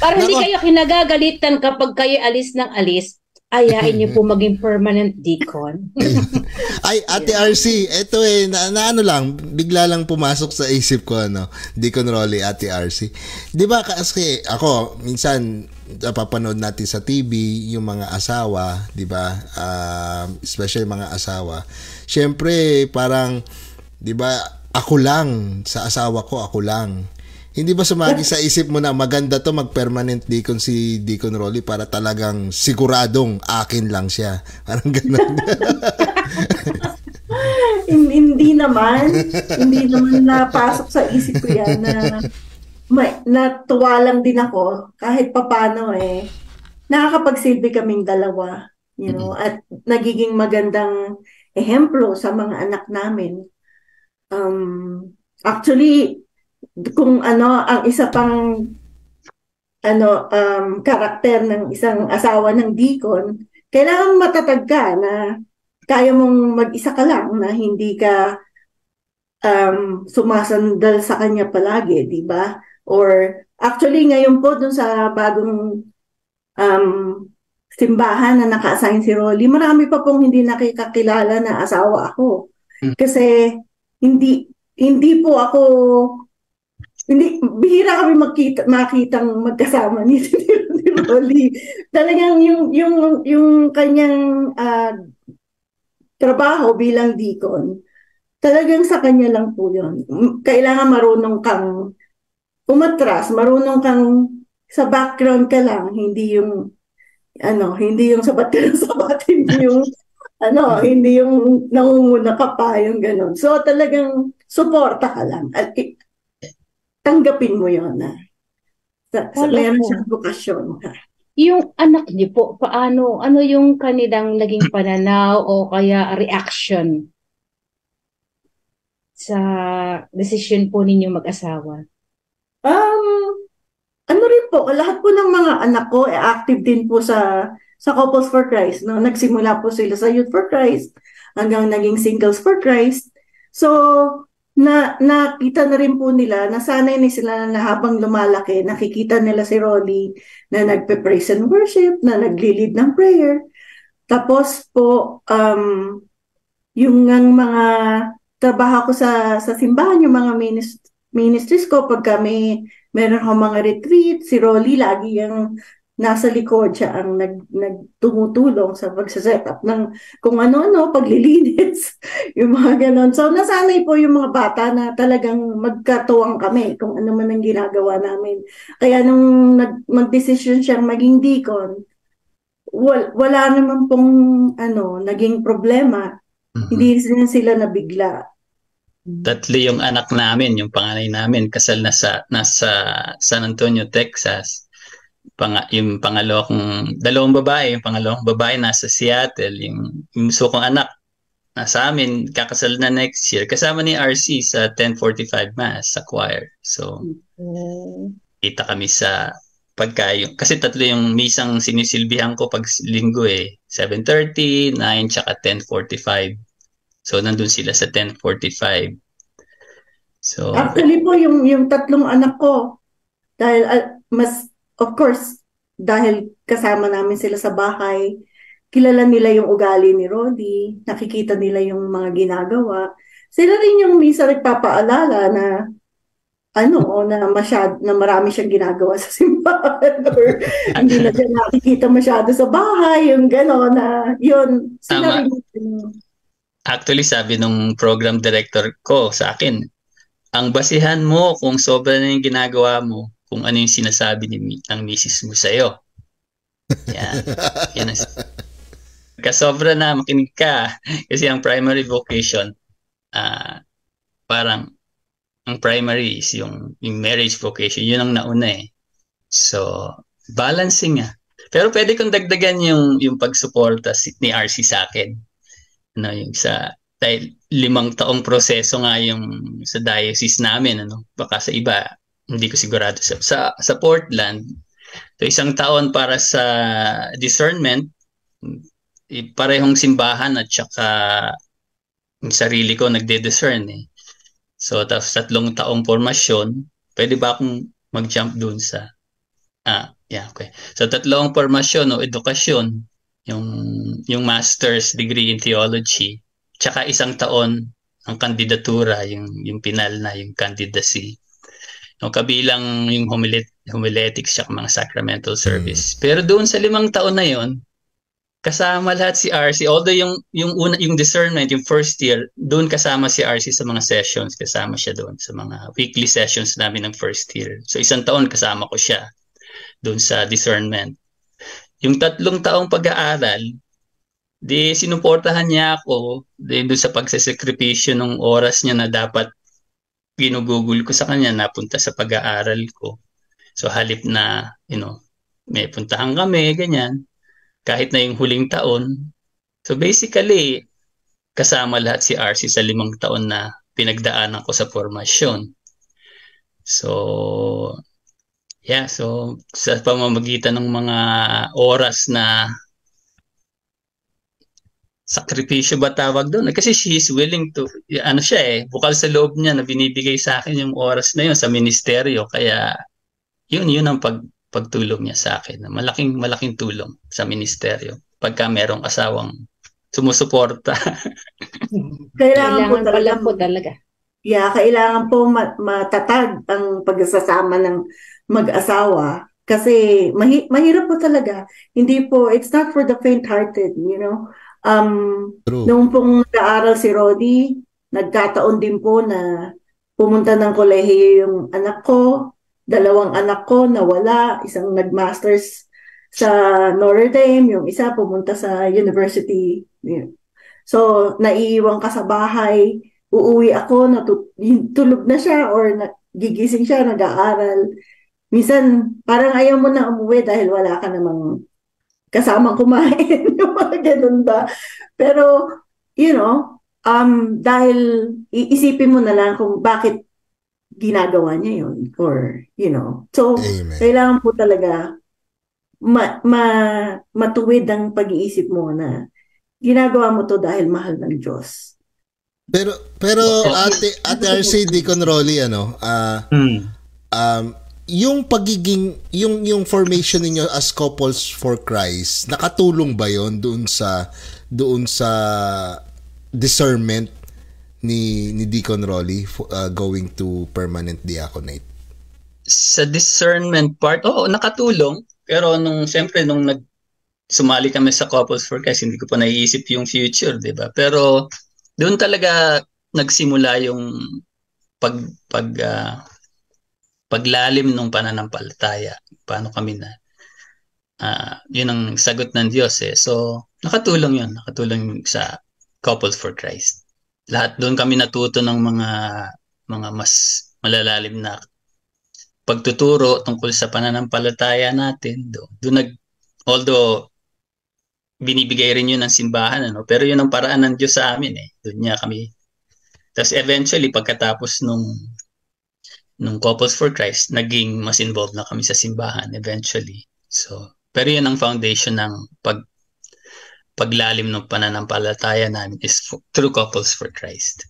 Para hindi kayo kinagagalitan kapag kayo alis ng alis, ayain niyo po maging permanent deacon. Ay, Ate RC, ito ano lang, bigla lang pumasok sa isip ko, Deacon Rolly, Ate RC. Di ba kasi ako, minsan, napapanood natin sa TV, yung mga asawa, di ba? Especially mga asawa. Siyempre, parang, di ba, ako lang, sa asawa ko, ako lang. Hindi ba sumagi sa isip mo na maganda to mag-permanent deacon si Deacon Rolly para talagang siguradong akin lang siya? Parang gano'n. Hindi naman napasok sa isip ko yan na natuwa lang din ako kahit papano nakakapagsilbi kaming dalawa, at nagiging magandang ehemplo sa mga anak namin. Actually, kung ano ang isa pang karakter ng isang asawa ng deacon, kailangan matatag ka na kaya mong mag-isa ka lang, na hindi ka sumasandal sa kanya palagi, di ba? Or actually ngayon po dun sa bagong simbahan na naka-assign si Rolly, marami pa pong hindi nakikakilala na asawa ako. Kasi hindi po ako, bihira kami makitang magkasama ni Rolly. Talagang yung kanyang trabaho bilang deacon, talagang sa kanya lang po yun. Kailangan marunong kang umatras, marunong kang sa background ka lang, hindi yung sabat ka ng sabat, hindi yung nangunguna ka pa, yung ganun. So talagang suporta ka lang. At tanggapin mo yun na meron siyang bukasyon. Yung anak niyo po, paano, ano yung kanilang naging pananaw o kaya reaction sa decision po ninyo mag-asawa? Ano rin po, lahat po ng mga anak ko active din po sa Couples for Christ. No? Nagsimula po sila sa Youth for Christ hanggang naging Singles for Christ. So, nakita na rin po nila, nasanay na sila na habang lumalaki, nakikita nila si Rolly na nagpe-praise and worship, na nagli-lead ng prayer. Tapos po, yung mga trabaho ko sa simbahan, yung mga ministries ko, pag kami meron akong mga retreat, si Rolly lagi yung nasa likod, siya ang nagtumutulong sa pagsaset up ng kung ano-ano, paglilinis, yung mga ganon. So, nasanay po yung mga bata na talagang magkatuwang kami kung ano man ang ginagawa namin. Kaya nung mag-decision siyang maging deacon, wala naman pong naging problema. Hindi sila nabigla. Tatlo yung anak namin, yung panganay namin, kasal nasa San Antonio, Texas. Yung dalawang babae, yung pangalawang babae nasa Seattle. Yung gusto kong anak nasa amin, kakasal na next year. Kasama ni RC sa 10:45 Mass sa choir. So, kita kami sa kasi tatlo yung misang sinisilbihan ko pag linggo 7:30, 9, tsaka 10:45. So, nandun sila sa 10:45. So, actually po, yung tatlong anak ko, dahil of course, dahil kasama namin sila sa bahay, kilala nila yung ugali ni Rolly, nakikita nila yung mga ginagawa. Sila rin yung misa nagpapaalala na na marami siyang ginagawa sa simbahan or hindi na siya nakikita masyado sa bahay, yung gano'n na yun. Sila rin actually, sabi nung program director ko sa akin, ang basihan mo kung sobra na yung ginagawa mo, kung ano yung sinasabi ng misis mo sa'yo. Yan. Kasobra na, makinig ka. Kasi ang primary vocation, parang ang primary is yung marriage vocation. Yun ang nauna So, balancing nga. Pero pwede kong dagdagan yung pagsuporta ni RC sa akin. Dahil 5 taong proseso nga yung sa diocese namin, baka sa iba hindi ko sigurado sa Portland. So 1 taon para sa discernment, parehong simbahan at saka yung sarili ko nagde-discern So tapos 3 taong formasyon, pwede ba akong mag-jump dun sa okay. So 3 formasyon o edukasyon, yung master's degree in theology, tsaka 1 taon ang kandidatura, yung pinal na yung candidacy. Kabilang yung homiletics tsaka mga sacramental service. Pero doon sa 5 taon na yon, kasama lahat si RC. Although yung discernment, yung first year, doon kasama si RC sa mga sessions. Kasama siya doon sa mga weekly sessions namin ng first year. So 1 taon kasama ko siya doon sa discernment. Yung 3 taong pag-aaral, sinuportahan niya ako doon sa pagsasakripisyo ng oras niya na dapat ginugugol ko sa kanya, napunta sa pag-aaral ko. So halip na, may puntahan kami, ganyan. Kahit na yung huling taon. So basically, kasama lahat si RC sa 5 taon na pinagdaanan ko sa formasyon. So, yeah, so sa pamamagitan ng mga oras na sakripisyo ba tawag doon? Kasi she is willing to, ano siya bukal sa loob niya na binibigay sa akin yung oras na yun sa ministeryo. Kaya yun ang pagtulong niya sa akin. Malaking tulong sa ministeryo pagka merong asawang sumusuporta. Kailangan po talaga. Yeah, kailangan po matatag ang pagsasama ng mag-asawa kasi mahirap po talaga. Hindi po, it's not for the faint-hearted, you know. Nung pong nag-aaral si Rodi, nagkataon din po na pumunta ng kolehiyo yung anak ko, 2 anak ko nawala, isang nag-masters sa Notre Dame, yung isa pumunta sa university. So, naiiwan ka sa bahay, uuwi ako, tulog na siya or gigising siya, nag-aaral. Minsan, parang ayaw mo na umuwi dahil wala ka namang kasamang kumain. Yung mga ganun ba? Pero, you know, dahil iisipin mo na lang kung bakit ginagawa niya yun. Or, you know. So, Amen. Kailangan po talaga matuwid ang pag-iisip mo na ginagawa mo to dahil mahal ng Diyos. Pero Ate RC, Deacon Rolly, yung pagiging yung formation ninyo as couples for Christ, nakatulong ba yon doon sa discernment ni Deacon Rolly going to permanent diaconate? Sa discernment part, nakatulong. Pero nung sumali kami sa Couples for Christ, hindi ko pa naiisip yung future, di ba? Pero doon talaga nagsimula yung paglalim ng pananampalataya. Paano kami na yun ang sagot ng Diyos So, nakatulong sa Couples for Christ. Lahat doon kami natuto ng mga mas malalalim na pagtuturo tungkol sa pananampalataya natin. Although binibigay rin yun ng simbahan, pero yun ang paraan ng Diyos sa amin Doon niya kami. Tapos eventually, pagkatapos nung Couples for Christ, naging mas involved na kami sa simbahan eventually. So, pero yun ang foundation ng paglalim ng pananampalataya namin is through Couples for Christ.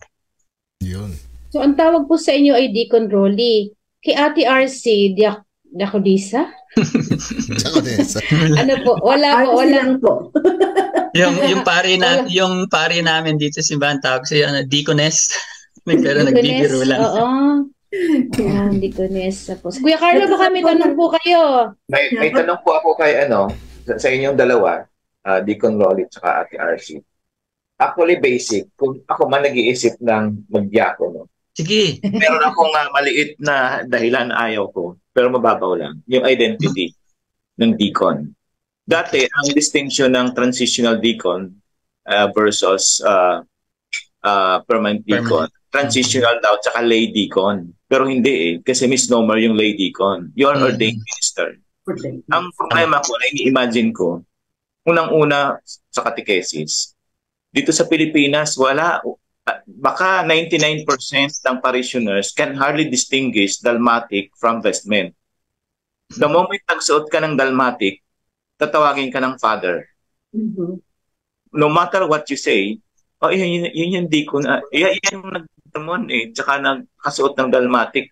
Yun. So, ang tawag po sa inyo ay Deacon Rolly. Kay Ate RC, Diaconisa? Ano po? Wala po. yung pari namin dito sa simbahan tawag siya Deaconess. Pero nagbibiro lang. Oo. Yan, Deaconess. Kuya Carlo, baka may tanong po kayo. May tanong po ako kay sa inyong dalawa, Deacon Rolly at Ate RC. Actually basic, kung ako man nag-iisip ng mag-diakono. Sige. Meron akong maliit na dahilan na ayaw ko, pero mababaw lang. Yung identity ng deacon. Dati, ang distinction ng transitional deacon versus permanent deacon. Transitional daw, tsaka lay deacon. Pero hindi kasi misnomer yung lay deacon. You are ordained minister. Ang problema ko, na ini-imagine ko, unang-una sa catechesis, dito sa Pilipinas, baka 99% ng parishioners can hardly distinguish dalmatic from vestment. The moment nagsuot ka ng dalmatic, tatawagin ka ng father. Mm-hmm. No matter what you say, yun yung deacon. Yan yung nagdamon tsaka nagkasuot ng dalmatic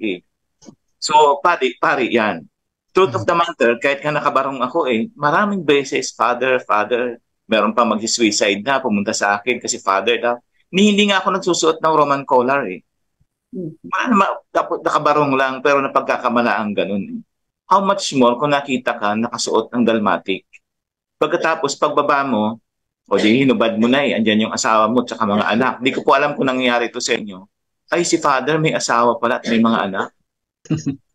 So, pari yan. Truth of the matter, kahit nga nakabarong ako maraming beses, father, meron pa mag-suicide na, pumunta sa akin kasi father daw. Hindi nga ako nagsusuot ng Roman collar nakabarong lang, pero napagkakamalaan ganun How much more kung nakita ka nakasuot ng dalmatic? Pagkatapos, pagbaba mo, di hinubad mo na andyan yung asawa mo tsaka mga anak. Hindi ko po alam kung nangyari to sa inyo. Ay, si father may asawa pala at may mga anak.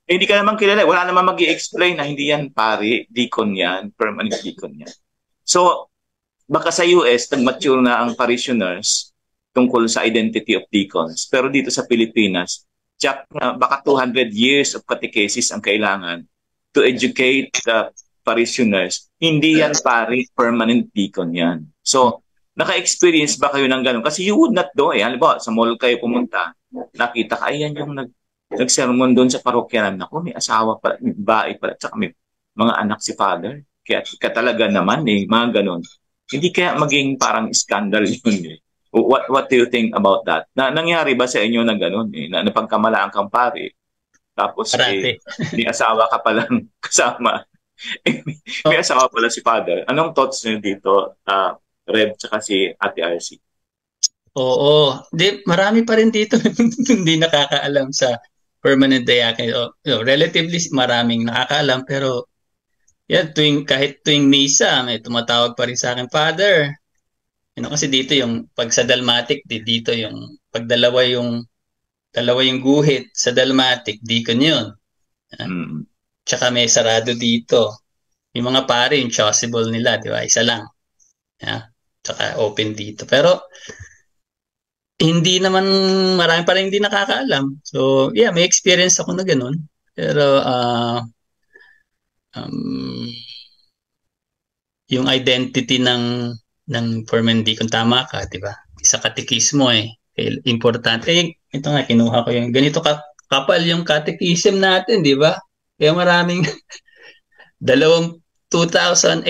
Hindi ka naman kilala. Wala naman mag-i-explain na hindi yan pari, deacon yan, permanent deacon yan. So, baka sa US, nag-mature na ang parishioners tungkol sa identity of deacons. Pero dito sa Pilipinas, baka 200 years of catechesis ang kailangan to educate the parishioners. Hindi yan pari, permanent deacon yan. So, naka-experience ba kayo ng gano'n? Kasi you would not know Halimbawa, sa mall kayo pumunta, nakita ka, ayan yung nagsermon doon sa parokyanan, ako may asawa pala, may babae pala, tsaka may mga anak si father. Kaya talaga naman mga ganun. Hindi kaya maging parang scandal yun eh. What do you think about that? Nangyari ba sa inyo na ganun eh? Na napagkamalaan kang pare, tapos may asawa ka palang kasama. May asawa pala si father. Anong thoughts niyo dito, Rev, tsaka si Ate RC? Oo. Marami pa rin dito hindi nakakaalam sa permanent diaconate. Relatively maraming nakakaalam, pero yan, kahit tuwing misa, may tumatawag pa rin sa akin, Father. Kasi dito yung pag sa dalmatic, dito yung pag dalawa yung guhit sa dalmatic, deacon yun. Tsaka may sarado dito. Yung mga pare, yung chasuble nila, di ba? Isa lang. Tsaka open dito. Pero hindi naman, marami pa rin hindi nakakaalam. So, yeah, may experience ako na ganun. Pero, yung identity ng permanent deacon, tama ka, di ba? Sa katekismo importante. Ito nga, kinuha ko yung ganito kapal yung katekism natin, di ba? Kaya maraming 2,875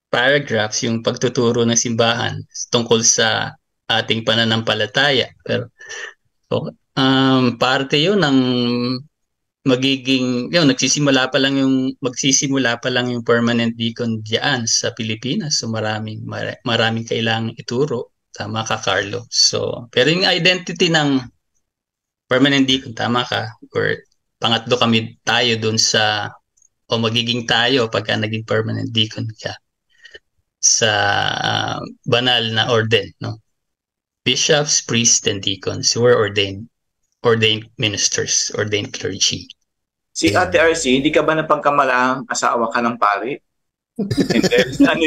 paragraphs yung pagtuturo ng simbahan tungkol sa ating pananampalataya. Pero parte yun ng magsisimula pa lang yung permanent deacon diyan sa Pilipinas. So maraming kailangang ituro. Tama ka, Carlo. So, pero yung identity ng permanent deacon, tama ka, or pangatlo tayo dun magiging tayo pagka naging permanent deacon ka sa banal na orden, no? Bishops, priests, and deacons were ordained ministers, ordained clergy. Si Ate RC, hindi ka ba napagkamalaang asawa ka ng pare? And then, ano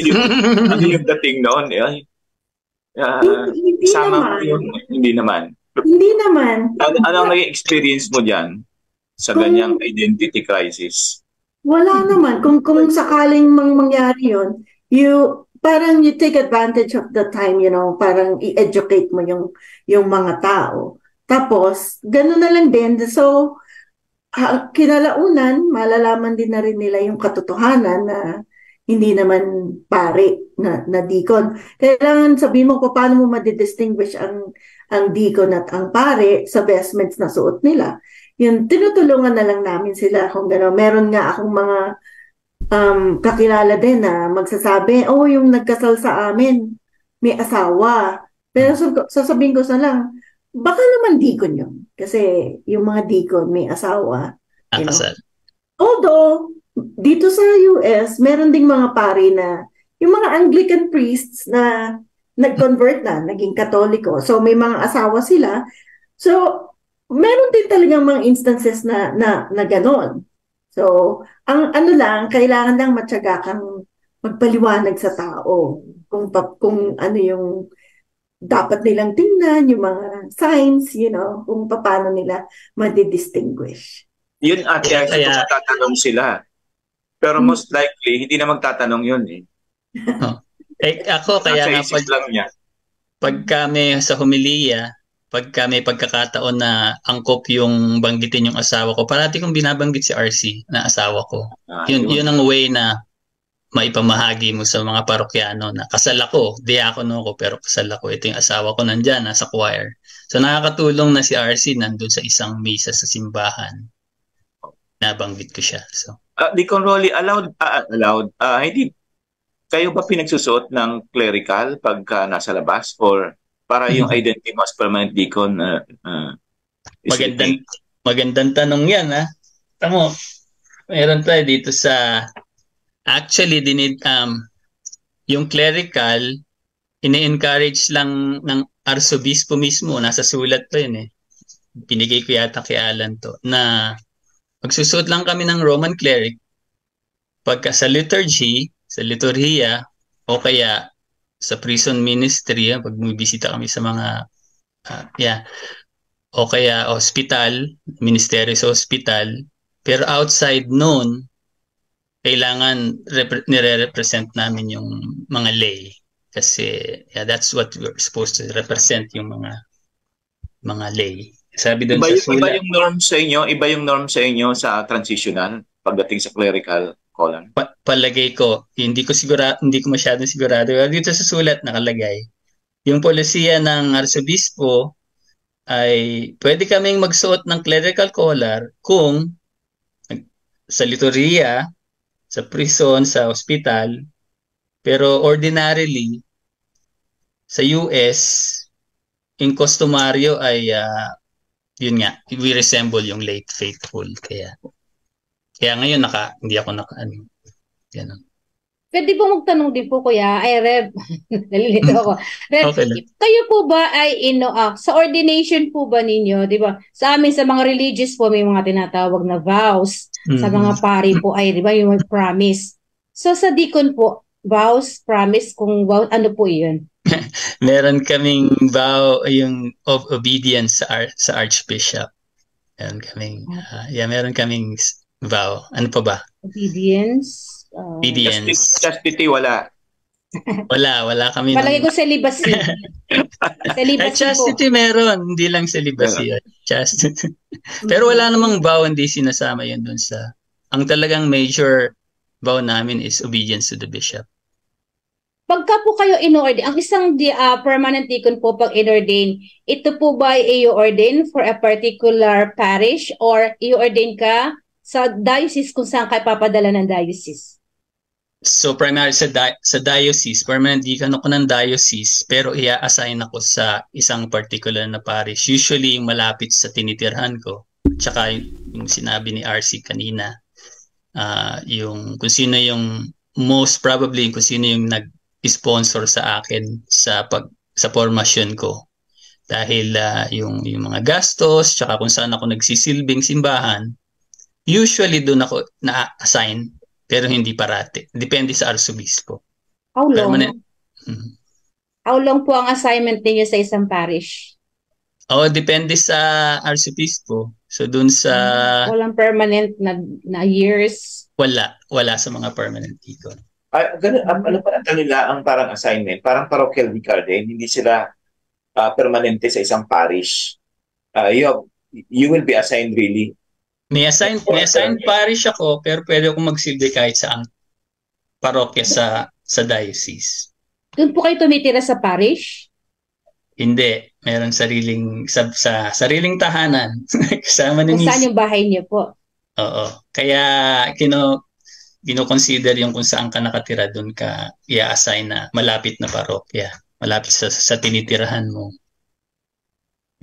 yung dating noon? Hindi naman. Hindi naman. Hindi naman. Ano ang naging experience mo dyan sa ganyang identity crisis? Wala naman. Kung sakaling mangyari yun, parang you take advantage of the time, parang i-educate mo yung mga tao. Tapos, gano'n na lang din. So, kinalaunan, malalaman din na rin nila yung katotohanan na hindi naman pare na deacon. Kailangan sabihin mo paano mo madidistinguish ang deacon at ang pare sa vestments na suot nila. Yun, tinutulungan na lang namin sila kung gano'n. Meron nga akong mga kakilala din na magsasabi, yung nagkasal sa amin, may asawa. Pero sasabihin ko sa lang, baka naman deacon yun. Kasi yung mga deacon may asawa. Kasal. Although, dito sa US, meron ding mga pari na, yung mga Anglican priests na nag-convert na, naging Katoliko. So, may mga asawa sila. So, meron din talagang mga instances na ganon. So, ang kailangan lang matyaga kang magpaliwanag sa tao kung ano yung dapat nilang tingnan, yung mga signs, kung paano nila madidistinguish. Yun kung tatanong sila. Pero most likely, hindi na magtatanong yun eh. Ako, kaya nga pagka may sa homilia, pagka may pagkakataon na angkop yung banggitin yung asawa ko, parati kong binabanggit si RC na asawa ko. Yun ang way na maipamahagi mo sa mga parokyano na kasal ako, diakono ko, pero kasal ako. Ito yung asawa ko nandyan, nasa choir. So nakakatulong na si RC nandun sa isang misa sa simbahan. Nabanggit ko siya. So. Deacon Rolly, allowed, hindi, kayo ba pinagsusuot ng clerical pagka nasa labas? Or para yung identity mo as permanent deacon? Magandang tanong yan, ha? Tamo, meron tayo dito sa, actually, yung clerical, ini-encourage lang ng arsobispo mismo, nasa sulat pa yun eh. Binigay ko yata kay Alan to, na magsusuot lang kami ng Roman cleric pagka sa liturgy, sa liturhiya, o kaya sa prison ministry, pag bumibisita kami sa mga, o kaya hospital, ministeryo sa hospital, pero outside noon, kailangan nire-represent namin yung mga lay. Kasi that's what we're supposed to represent, yung mga lay. Sabi doon sa Iba sulat. yung norm sa inyo, iba yung norm sa inyo sa transitional pagdating sa clerical collar. Palagay ko, hindi ko masyadong sigurado. Pero dito sa sulat nakalagay, yung polisiya ng arsobispo ay pwede kaming magsuot ng clerical collar kung sa liturhiya, sa prison, sa ospital, pero ordinarily sa US, in customaryo ay yun nga, we resemble yung late faithful. Kaya ngayon hindi ako ganun. Pwede po magtanong din po, Kuya. Ay, Rev. Nalilito ako. Rev, Okay lang. kayo po ba ay sa ordination po ba ninyo, di ba? Sa amin, sa mga religious po, may mga tinatawag na vows. Sa mga pari po ay, di ba, yung may promise. So, sa deacon po, vows, promise, kung vow, ano po yun? Meron kaming vow, yung of obedience sa Archbishop. Meron kaming vow. Ano pa ba? Obedience. Obedience. Chastity, wala. Wala kami. Palagi ko celibacy. Chastity meron, hindi lang celibacy. Chastity. Pero wala namang vow, hindi sinasama yun dun sa... Ang talagang major vow namin is obedience to the bishop. Pagka po kayo in-ordain, ang isang permanent deacon po pag in-ordain, ito po ba ay i-ordain for a particular parish or i-ordain ka sa diocese kung saan kayo papadala ng diocese? So primarily sa diocese, permanent deacon ako ng diocese, pero i-assign ako sa isang particular na parish. Usually yung malapit sa tinitirhan ko. Tsaka yung sinabi ni RC kanina, yung kung sino yung most probably kung sino yung nag-sponsor sa akin sa formasyon ko. Dahil yung mga gastos, tsaka kung saan ako nagsisilbing simbahan, usually doon ako na-assign. Pero hindi parati. Depende sa arsobispo. How long? Permanent. How long po ang assignment ninyo sa isang parish? Depende sa arsobispo. So dun sa... Walang permanent na years? Wala sa mga permanent deacon. Ano pa nila ang parang assignment? Parang parochial vicar din. Hindi sila permanente sa isang parish. You will be assigned really. May assigned parish ako, pero pwede akong magsilbi kahit saang parokya sa diocese. Doon po kayo tumitira sa parish? Hindi. Meron sa sariling tahanan. Kasama ni Kung saan yung bahay niyo po? Oo. Kaya kino-consider yung kung saan ka nakatira, doon ka i-assign na malapit na parokya. Malapit sa tinitirahan mo.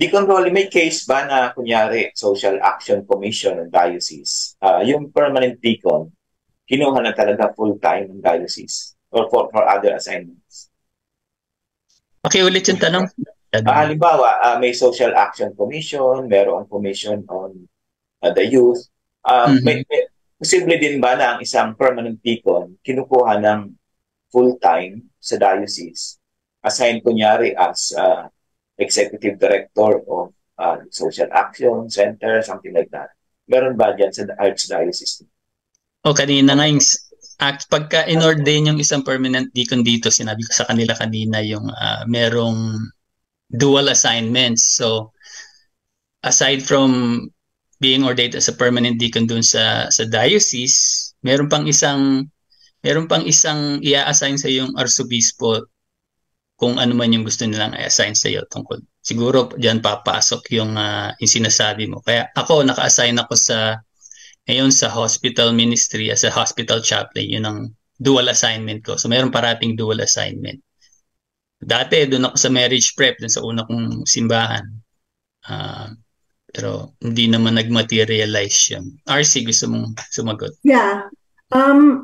Deacon Rolly, may case ba na, kunyari, Social Action Commission ng diocese, yung permanent deacon, kinuha na talaga full-time ng diocese or for other assignments? Pakiulit yung tanong. Halimbawa, may Social Action Commission, mayroong commission on the youth. May posible din ba na ang isang permanent deacon kinukuha ng full-time sa diocese, assigned kunyari as executive director of social action center, something like that? Meron ba dyan sa archdiocese? Kanina nga yung pagka in-ordain yung isang permanent deacon dito, sinabi ko sa kanila kanina yung merong dual assignments. So aside from being ordained as a permanent deacon dun sa diocese, meron pang isang i-assign sa yung arsobispo kung ano man yung gusto nilang i-assign sa iyo tungkol. Siguro diyan papasok yung sinasabi mo. Kaya ako naka-assign ako ngayon sa hospital ministry as a hospital chaplain. Yun ang dual assignment ko. So meron parating dual assignment. Dati doon ako sa marriage prep, doon sa una kong simbahan. Pero hindi naman nag-materialize yun. RC, gusto mong sumagot? Yeah.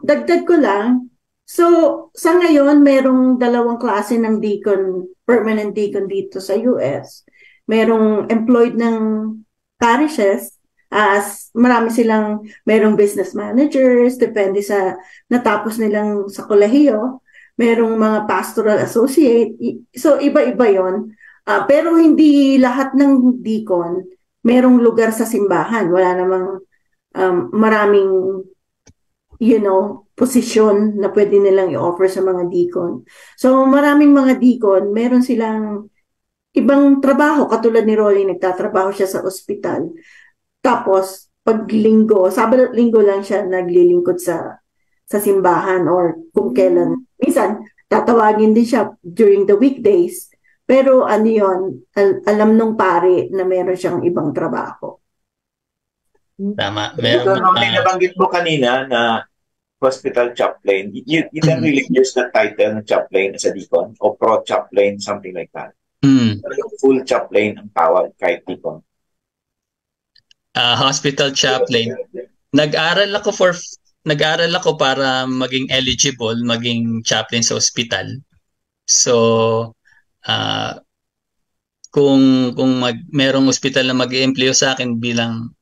Dagdag ko lang. So, sa ngayon, merong dalawang klase ng deacon, permanent deacon dito sa US. Merong employed ng parishes, as merong business managers, depende sa natapos nilang sa kolehiyo. Merong mga pastoral associate. So, iba-iba yon. Pero hindi lahat ng deacon merong lugar sa simbahan. Wala namang maraming posisyon na pwede nilang i-offer sa mga deacon. So, maraming mga deacon, meron silang ibang trabaho, katulad ni Rolly, nagtatrabaho siya sa ospital. Tapos, pag linggo, Sabado at Linggo lang siya naglilingkod sa simbahan or kung kailan. Minsan, tatawagin din siya during the weekdays. Pero ano yun, alam nung pare na meron siyang ibang trabaho. Tama. Ito, Rolly, nabanggit mo kanina na hospital chaplain. You can really use the title ng chaplain as a deacon o pro-chaplain, something like that. Full chaplain ang tawag kahit deacon. Hospital chaplain. Nag-aral ako para maging eligible, maging chaplain sa hospital. So, kung merong hospital na mag-i-employ sa akin bilang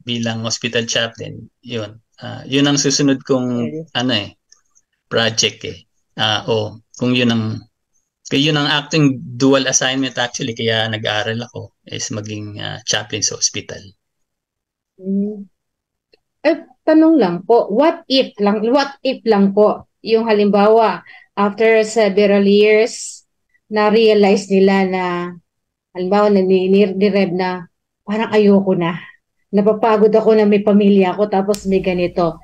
hospital chaplain, yun. Yun ang susunod kong project kung yun ang acting dual assignment actually, kaya nag-aaral ako is maging chaplain sa hospital. Tanong lang po, what if lang po yung halimbawa after several years na realize nila na halimbawa ni-rev na parang ayoko na. Napapagod ako na may pamilya ako tapos may ganito.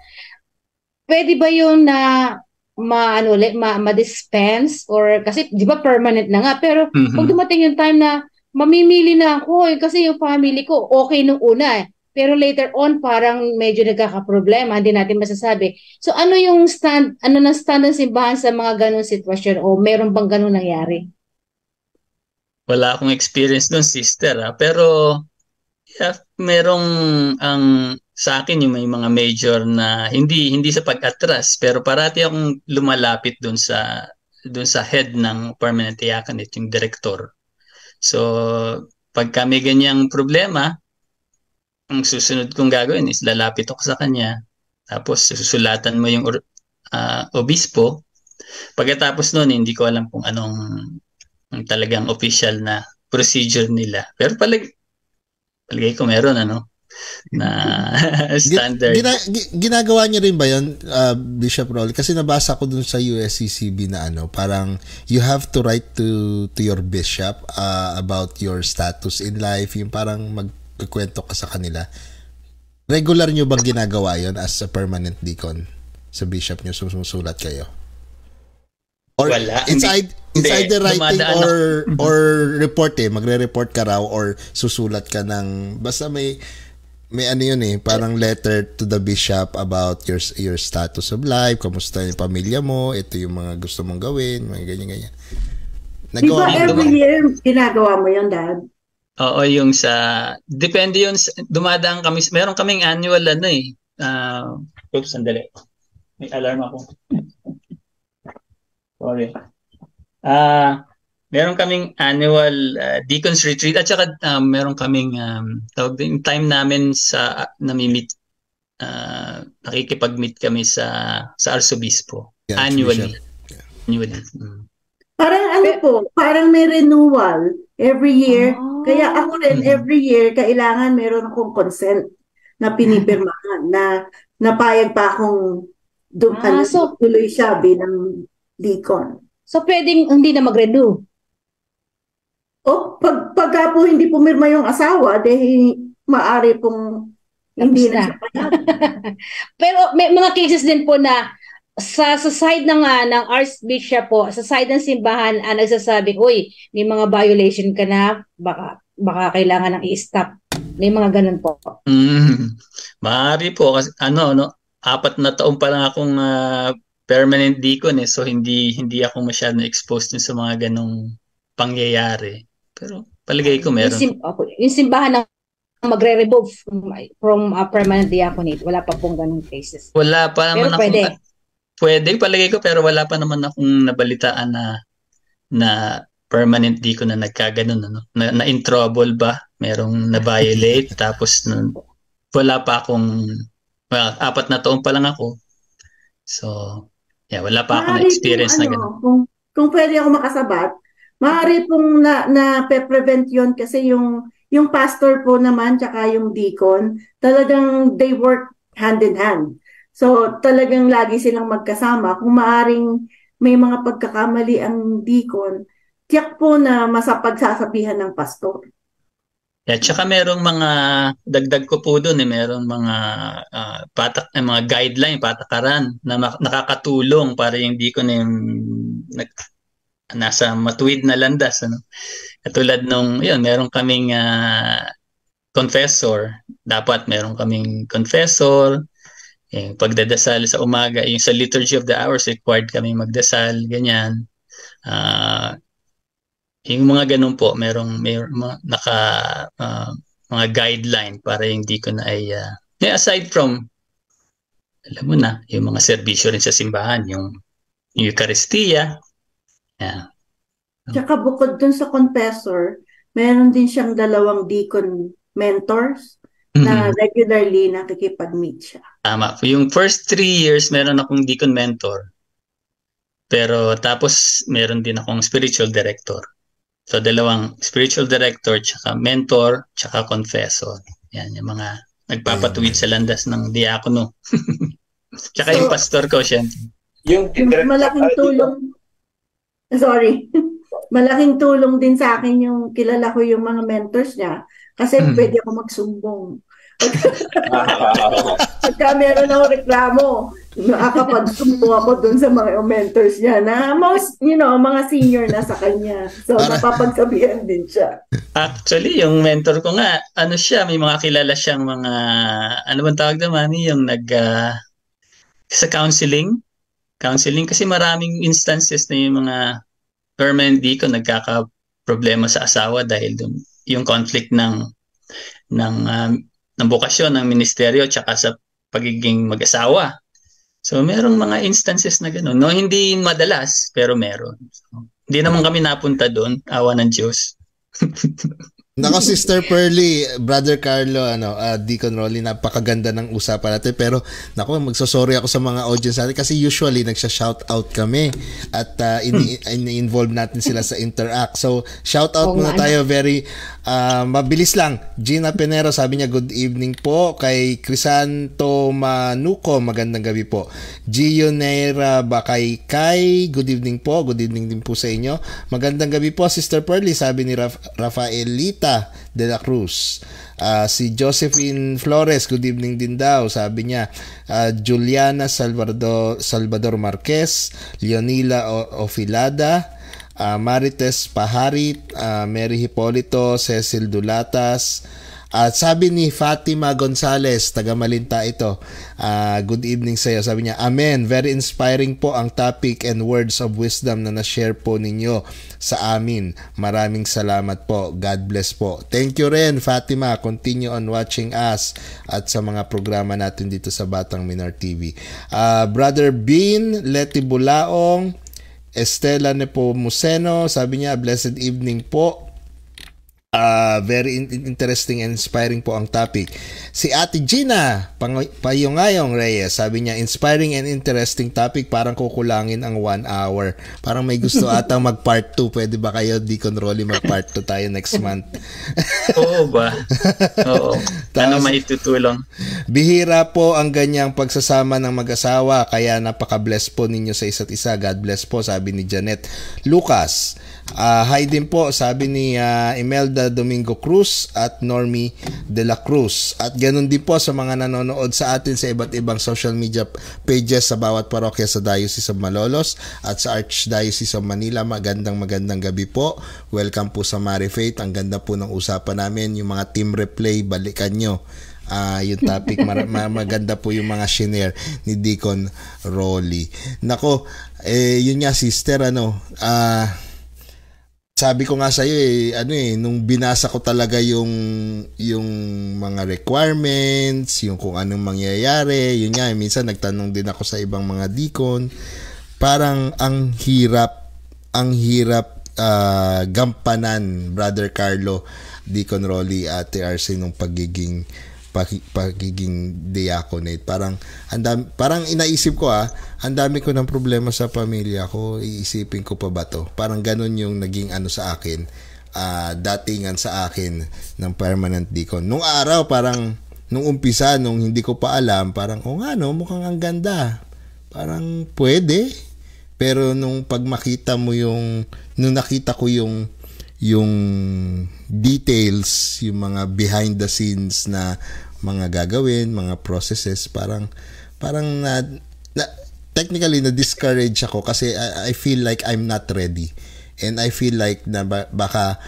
Pwede ba yun na ma-dispense or kasi di ba permanent na nga pero pag dumating yung time na mamimili na ako kasi yung family ko okay nung una pero later on parang medyo nagkakaproblema, hindi natin masasabi. So ano yung stand ng simbahan sa mga ganung sitwasyon o meron bang ganung nangyari? Wala akong experience doon, sister, pero merong sa akin yung may mga major na hindi sa pag-atras pero parati akong lumalapit doon sa head ng permanent diaconate, yung director. So pag may ganyang problema, ang susunod kong gagawin is lalapit ako sa kanya tapos susulatan mo yung obispo. Pagkatapos noon hindi ko alam kung anong talagang official na procedure nila pero palagay ko meron na standard. Ginagawa niyo rin ba yun, Bishop Rolly? Kasi nabasa ko dun sa USCCB na parang you have to write to your bishop about your status in life, yung parang magkukwento ka sa kanila. Regular niyo bang ginagawa yon as a permanent deacon? Sa bishop niyo sumusulat kayo? Or wala. It's either writing or report magre-report ka raw or susulat ka ng basta may ano yun parang letter to the bishop about your status of life, kamusta yung pamilya mo, ito yung mga gusto mong gawin, mga ganyan. Diba every year ginagawa mo yun, Dad? Oo, yung depende yun, dumadaan kami, meron kaming annual oops, sandali. May alarm ako. Sorry. Meron kaming annual Deacons Retreat at saka meron kaming time namin sa namimit, nakikipag-meet kami sa Arsobispo annually. Annually. Parang parang may renewal every year. Kaya ako rin every year kailangan meron akong consent na pinipirmahan na napayag pa akong tuloy siya bilang deacon. So pwedeng hindi na mag-renew? Pagka po hindi pumirma yung asawa, maaari pong hindi na siya. Pero may mga cases din po na sa side ng Archbishop po, sa side ng simbahan, nagsasabi, uy, may mga violation ka na, baka kailangan ng i-stop. May mga ganun po. Maaari po kasi 4 na taon pa lang akong permanent deacon so hindi ako masyadong exposed sa mga ganong pangyayari. Pero palagay ko meron. Yung simbahan ng magre-remove from permanent diaconate, wala pa pong ganong cases. Wala pa naman pero pwede palagay ko pero wala pa naman akong nabalitaan na permanent deacon na nagkaganon na in trouble ba, merong na-violate tapos wala pa akong 4 na taon pa lang ako. So, wala pa akong experience na gano'n. Kung pwede ako makasabat, maaari pong na-prevent yun kasi yung pastor po naman tsaka yung deacon, talagang they work hand in hand. So, talagang lagi silang magkasama. Kung maaring may mga pagkakamali ang deacon, tiyak po na masapagsasabihan ng pastor. At saka merong mga dagdag ko po doon merong mga mga guideline, patakaran na nakakatulong para hindi ko na yung nasa matuwid na landas, ano. Katulad nung meron kaming confessor. Dapat meron kaming confessor. Pagdadasal sa umaga, yung sa Liturgy of the Hours required kami magdasal, ganyan. Yung mga ganun po, merong mga guideline para hindi ko na aside from, alam mo na, yung mga serbisyo rin sa simbahan, yung Eucharistia. Yeah. Tsaka bukod dun sa confessor, meron din siyang 2 deacon mentors na regularly nakikipag-meet siya. Tama. Yung first 3 years, meron akong deacon mentor. Pero tapos, meron din akong spiritual director. So, 2 spiritual director, tsaka mentor, tsaka confessor. Yan, yung mga nagpapatuwid sa landas ng diakono. Tsaka yung pastor ko, syempre. Yung malaking tulong, malaking tulong din sa akin yung kilala ko yung mga mentors niya kasi pwede ako magsumbong. Pagka meron ako reklamo, nakakapagsumbong ako dun sa mga mentors niya na mga senior na sa kanya. So, napapagsabihan din siya. Actually, yung mentor ko nga, may mga kilala siyang mga, ano bang tawag naman, yung sa counseling kasi maraming instances na yung mga permanent deacon nagkaka-problema sa asawa dahil dun yung conflict ng bokasyon ng ministeryo tsaka sa pagiging mag-asawa. So merong mga instances na gano'n. No, hindi madalas pero meron. So, hindi naman kami napunta doon, awa ng Diyos. Nako, Sister Pearly, Brother Carlo, Deacon Rolly, napakaganda ng usapan natin. Pero, magsosorry ako sa mga audience natin kasi usually nagsha-shout out kami at ini-involve natin sila sa interact. So, shout out muna tayo, very mabilis lang. Gina Penero, sabi niya, good evening po. Kay Crisanto Manuco, magandang gabi po. Gio Neira Bakaykay, good evening po. Good evening din po sa inyo. Magandang gabi po, Sister Pearly, sabi ni Rafaelita de la Cruz. Si Josephine Flores, good evening din daw, sabi niya. Juliana Salvador Marquez, Leonila Ofilada, Marites Paharit, Mary Hipolito, Cecil Dulatas, at sabi ni Fatima Gonzales, taga Malinta ito, good evening sa iyo. Sabi niya, Amen, very inspiring po ang topic and words of wisdom na na-share po ninyo sa amin. Maraming salamat po. God bless po. Thank you rin, Fatima. Continue on watching us at sa mga programa natin dito sa Batang Minor TV. Brother Bean, Leti Bulaong, Estela Nepomuceno, sabi niya, blessed evening po. Very interesting and inspiring po ang topic. Si Ate Gina Payungayong Reyes, sabi niya, inspiring and interesting topic, parang kukulangin ang 1 hour. Parang may gusto ata mag part 2. Pwede ba kayo, Deacon Rolly, mag part 2 tayo next month? Oo ba? Oo. Ano maitutulong? Bihira po ang ganyang pagsasama ng mag-asawa, kaya napaka-bless po ninyo sa isa't isa. God bless po, sabi ni Janet Lucas. Hi din po, sabi ni Imelda Domingo Cruz at Normie de la Cruz. At ganun din po sa mga nanonood sa atin sa iba't ibang social media pages sa bawat parokya sa Diocese of Malolos at sa Archdiocese of Manila. Magandang gabi po. Welcome po sa Mari Faith. Ang ganda po ng usapan namin. Yung mga team replay, balikan nyo. Yung topic, maganda po yung mga shinare ni Deacon Rolly. Nako, yun nga, sister, sabi ko nga sa iyo nung binasa ko talaga yung mga requirements, yung kung anong mangyayari, yun nga, minsan nagtanong din ako sa ibang mga deacon. Parang ang hirap gampanan, Brother Carlo, Deacon Rolly, Ate RC, nung pagiging diaconate. Parang inaisip ko ang dami ko ng problema sa pamilya ko, iisipin ko pa ba to? Parang ganun yung naging sa akin, datingan sa akin ng permanent deacon. Nung araw, parang nung umpisa, nung hindi ko pa alam, parang mukhang ang ganda. Parang pwede. Pero nung pag makita mo nung nakita ko yung details, yung mga behind the scenes na mga gagawin, mga processes, parang technically na discourage ako kasi I feel like I'm not ready. And I feel like na baka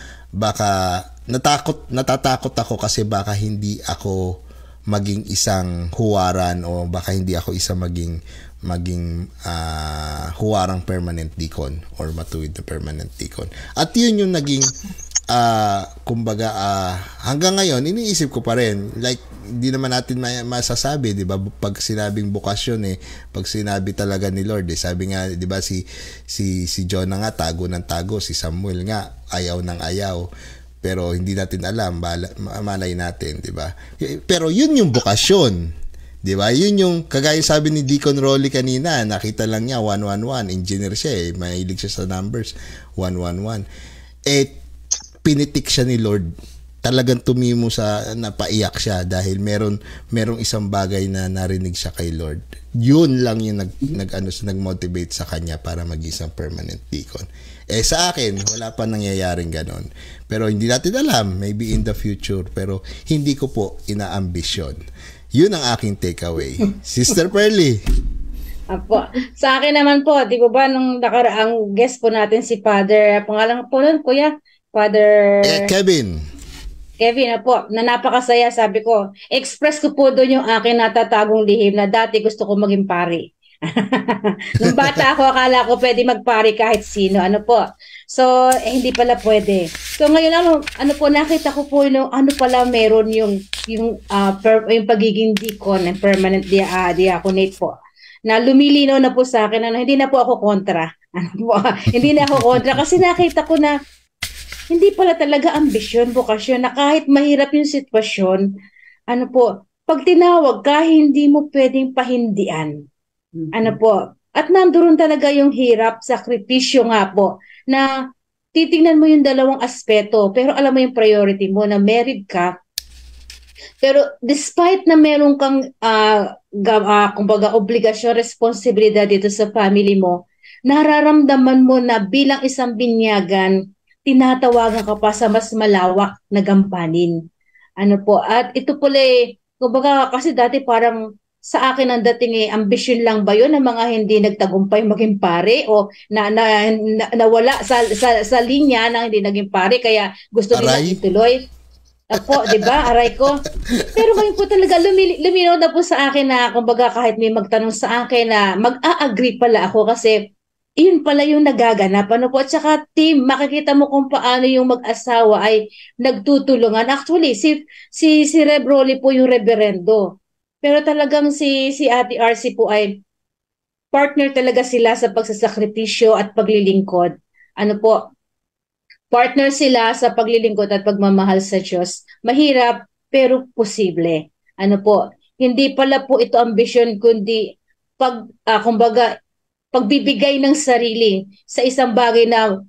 natatakot ako kasi baka hindi ako maging isang huwaran o baka hindi ako isang maging huwarang permanent deacon or matuwid na permanent deacon. At yun yung naging kumbaga hanggang ngayon iniisip ko pa rin, like hindi naman natin masasabi, 'di ba, pag sinabing bukasyon pag sinabi talaga ni Lord, sabi nga 'di ba si Jonah nga tago ng tago, si Samuel nga ayaw ng ayaw. Pero hindi natin alam, malay natin, 'di ba? Pero yun yung bukasyon. 'Di ba? Yun yung kagaya sabi ni Deacon Rolly kanina, nakita lang niya 111, engineer siya mahilig siya sa numbers, 111. Pinitik siya ni Lord. Talagang tumimo napaiyak siya dahil merong isang bagay na narinig siya kay Lord. Yun lang yung nag-motivate sa kanya para maging isang permanent deacon. Sa akin, wala pa nangyayaring ganon. Pero hindi natin alam, maybe in the future, pero hindi ko po inaambisyon. Yun ang aking takeaway. Sister Pearly. Apo. Sa akin naman po, di ba nung nakaraang guest po natin si Father, pangalan po nun, Kuya? Father... Kevin, po, na napakasaya, sabi ko, express ko po doon yung akin natatagong lihim na dati gusto ko maging pari. Nung bata ako, akala ko pwede magpari kahit sino. Ano po? So, hindi pala pwede. So, ngayon, ano po, nakita ko po ano pala meron yung pagiging deacon and permanent diaconate po. Na lumilinaw na po sa akin, hindi na po ako kontra. Hindi na ako kontra kasi nakita ko na hindi pala talaga ambisyon, bokasyon, na kahit mahirap yung sitwasyon, ano po, pag tinawag ka, hindi mo pwedeng pahindian. Ano po, at nandoon talaga yung hirap, sakripisyo nga po, na titingnan mo yung dalawang aspeto, pero alam mo yung priority mo na married ka, pero despite na meron kang kumbaga obligasyon, responsibilidad dito sa family mo, nararamdaman mo na bilang isang binyagan, tinatawagan ka pa sa mas malawak na gampanin. Ano po, at ito pala kumbaga kasi dati parang sa akin ang dating ambisyon lang ba yun ng mga hindi nagtagumpay maging pare o nawala sa linya na hindi naging pare kaya gusto nila ituloy. Apo, 'di ba? Aray ko. Pero ngayon po talaga luminaw na po sa akin na kumbaga kahit may magtanong sa akin na mag-a-agree pala ako kasi iyon pala yung nagaganap. Ano po? At saka team, makikita mo kung paano yung mag-asawa ay nagtutulungan. Actually, si Reb Rolly po yung reverendo. Pero talagang si Ate RC po ay partner talaga sila sa pagsasakripisyo at paglilingkod. Ano po? Partner sila sa paglilingkod at pagmamahal sa Diyos. Mahirap, pero posible. Ano po? Hindi pala po ito ambisyon, kundi kumbaga, pagbibigay ng sarili sa isang bagay na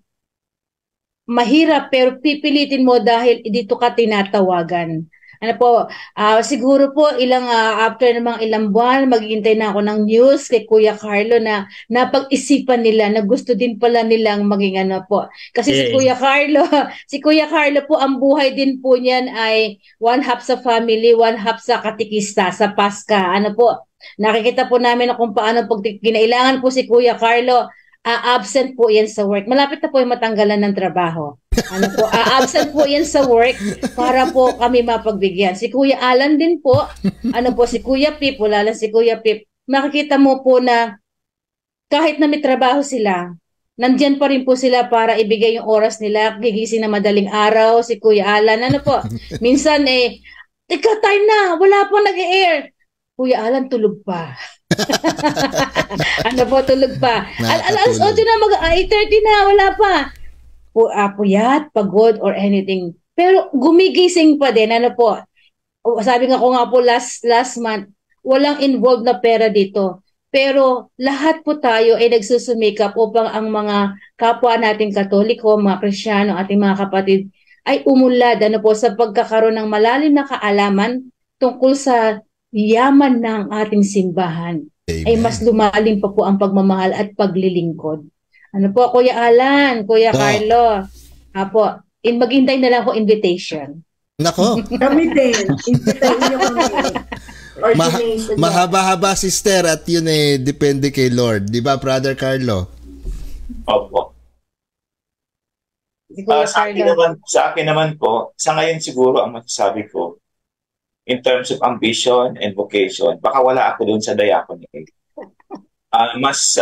mahirap pero pipilitin mo dahil dito ka tinatawagan. Ano po, siguro po after namang ilang buwan, maghihintay na ako ng news kay Kuya Carlo na napag-isipan nila na gusto din pala nilang maging ano po. Kasi si Kuya Carlo po, ang buhay din po niyan ay one half sa family, one half sa katikista, sa Paska. Ano po, nakikita po namin na kung paano pag kinailangan po si Kuya Carlo, absent po yan sa work. Malapit na po yung matanggalan ng trabaho. Ano po, absent po yan sa work para po kami mapagbigyan. Si Kuya Alan din po, si Kuya Pip, wala lang si Kuya Pip. Makikita mo po na kahit na may trabaho sila, nandyan pa rin po sila para ibigay yung oras nila, gigising na madaling araw, si Kuya Alan. Minsan time na, wala po nag-e-air. Kuya Alan, tulog pa. Tulog pa. Alas 8 na, 8:30 na, wala pa. Puyat, pagod, or anything. Pero gumigising pa din, sabi nga ko nga po last month, walang involved na pera dito. Pero lahat po tayo ay nagsusumikap upang ang mga kapwa nating Katoliko, mga Kristiyano, ating mga kapatid, ay umunlad sa pagkakaroon ng malalim na kaalaman tungkol sa yaman ng ating simbahan. ay mas lumalim pa po ang pagmamahal at paglilingkod. Ano po, Kuya Alan, Kuya Carlo? Apo, maghintay na lang ako invitation. Nako. Kami din. Invitahin niyo kami. Mahaba-haba, sister, at yun depende kay Lord. Di ba, Brother Carlo? Opo. Sa akin naman po, sa ngayon siguro ang masasabi ko, in terms of ambition and vocation, baka wala ako doon sa diaconate. Mas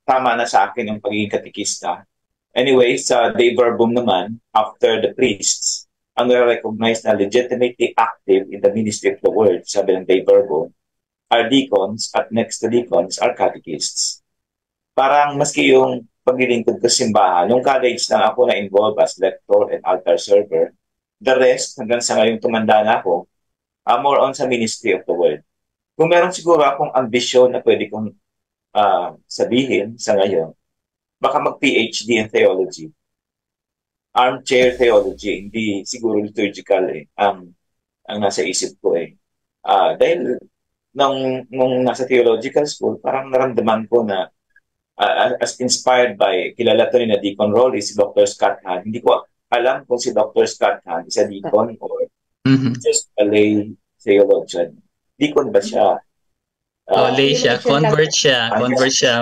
tama na sa akin yung pagiging katikista. Anyway, sa Dei Verbum naman, after the priests, ang recognize na legitimately active in the ministry of the word, sabi ng Dei Verbum, are deacons, at next to deacons are catechists. Parang maski yung paglilingkod ko simbahan, nung college na ako na-involved as lector and altar server, the rest, hanggang sa ngayon tumanda na ako, more on sa ministry of the word. Kung meron siguro akong ambisyon na pwede kong sabihin sa ngayon, baka mag-PhD in theology. Armchair theology, hindi siguro liturgical ang nasa isip ko dahil nung nasa theological school, parang naramdaman ko na as inspired by, kilala to ni na Deacon Rolly, si Dr. Scott Hahn. Hindi ko alam kung si Dr. Scott Hahn is a deacon or just a lay theologian. Deacon ba siya? Lay siya. Convert siya.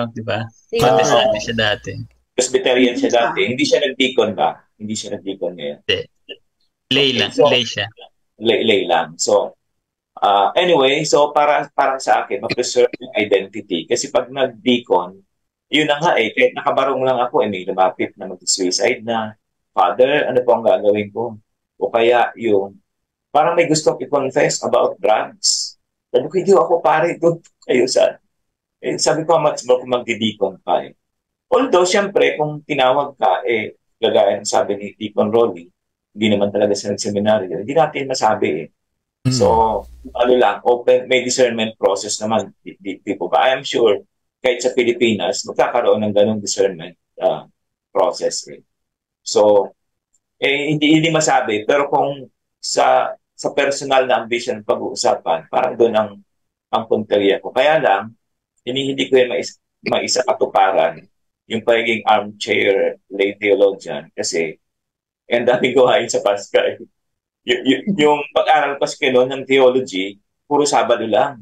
Di ba? Protestant siya dati. Presbyterian siya dati. Hindi siya nag-deacon ba? Hindi siya nag-deacon ngayon. Lay lang. So, lay siya. Lay lang. So, anyway, so para sa akin, ma-preserve yung identity. Kasi pag nag-deacon, yun na nga kahit nakabarong lang ako, may lumapit na mag-suicide na, Father, ano po ang gagawin ko? O kaya yung, parang may gustong i-confess about drugs. Sabi ko, hindi ako pare doon kayo sa... sabi ko, mag-deacon pa Although, syempre, kung tinawag ka, gagaya ng sabi ni Deacon Rolly, hindi naman talaga sa seminaryo, hindi natin masabi So, open, may discernment process naman. Di po ba? I am sure, kahit sa Pilipinas, magkakaroon ng ganong discernment process. So, hindi masabi. Pero kung sa personal na ambition pag-uusapan, parang doon ang punteriya ko. Kaya lang, hindi ko yung maisa katuparan yung pagiging armchair lay theologian kasi ang daming gawain sa Paska. Yung pag-aral Paska noon ng theology, puro Sabado lang.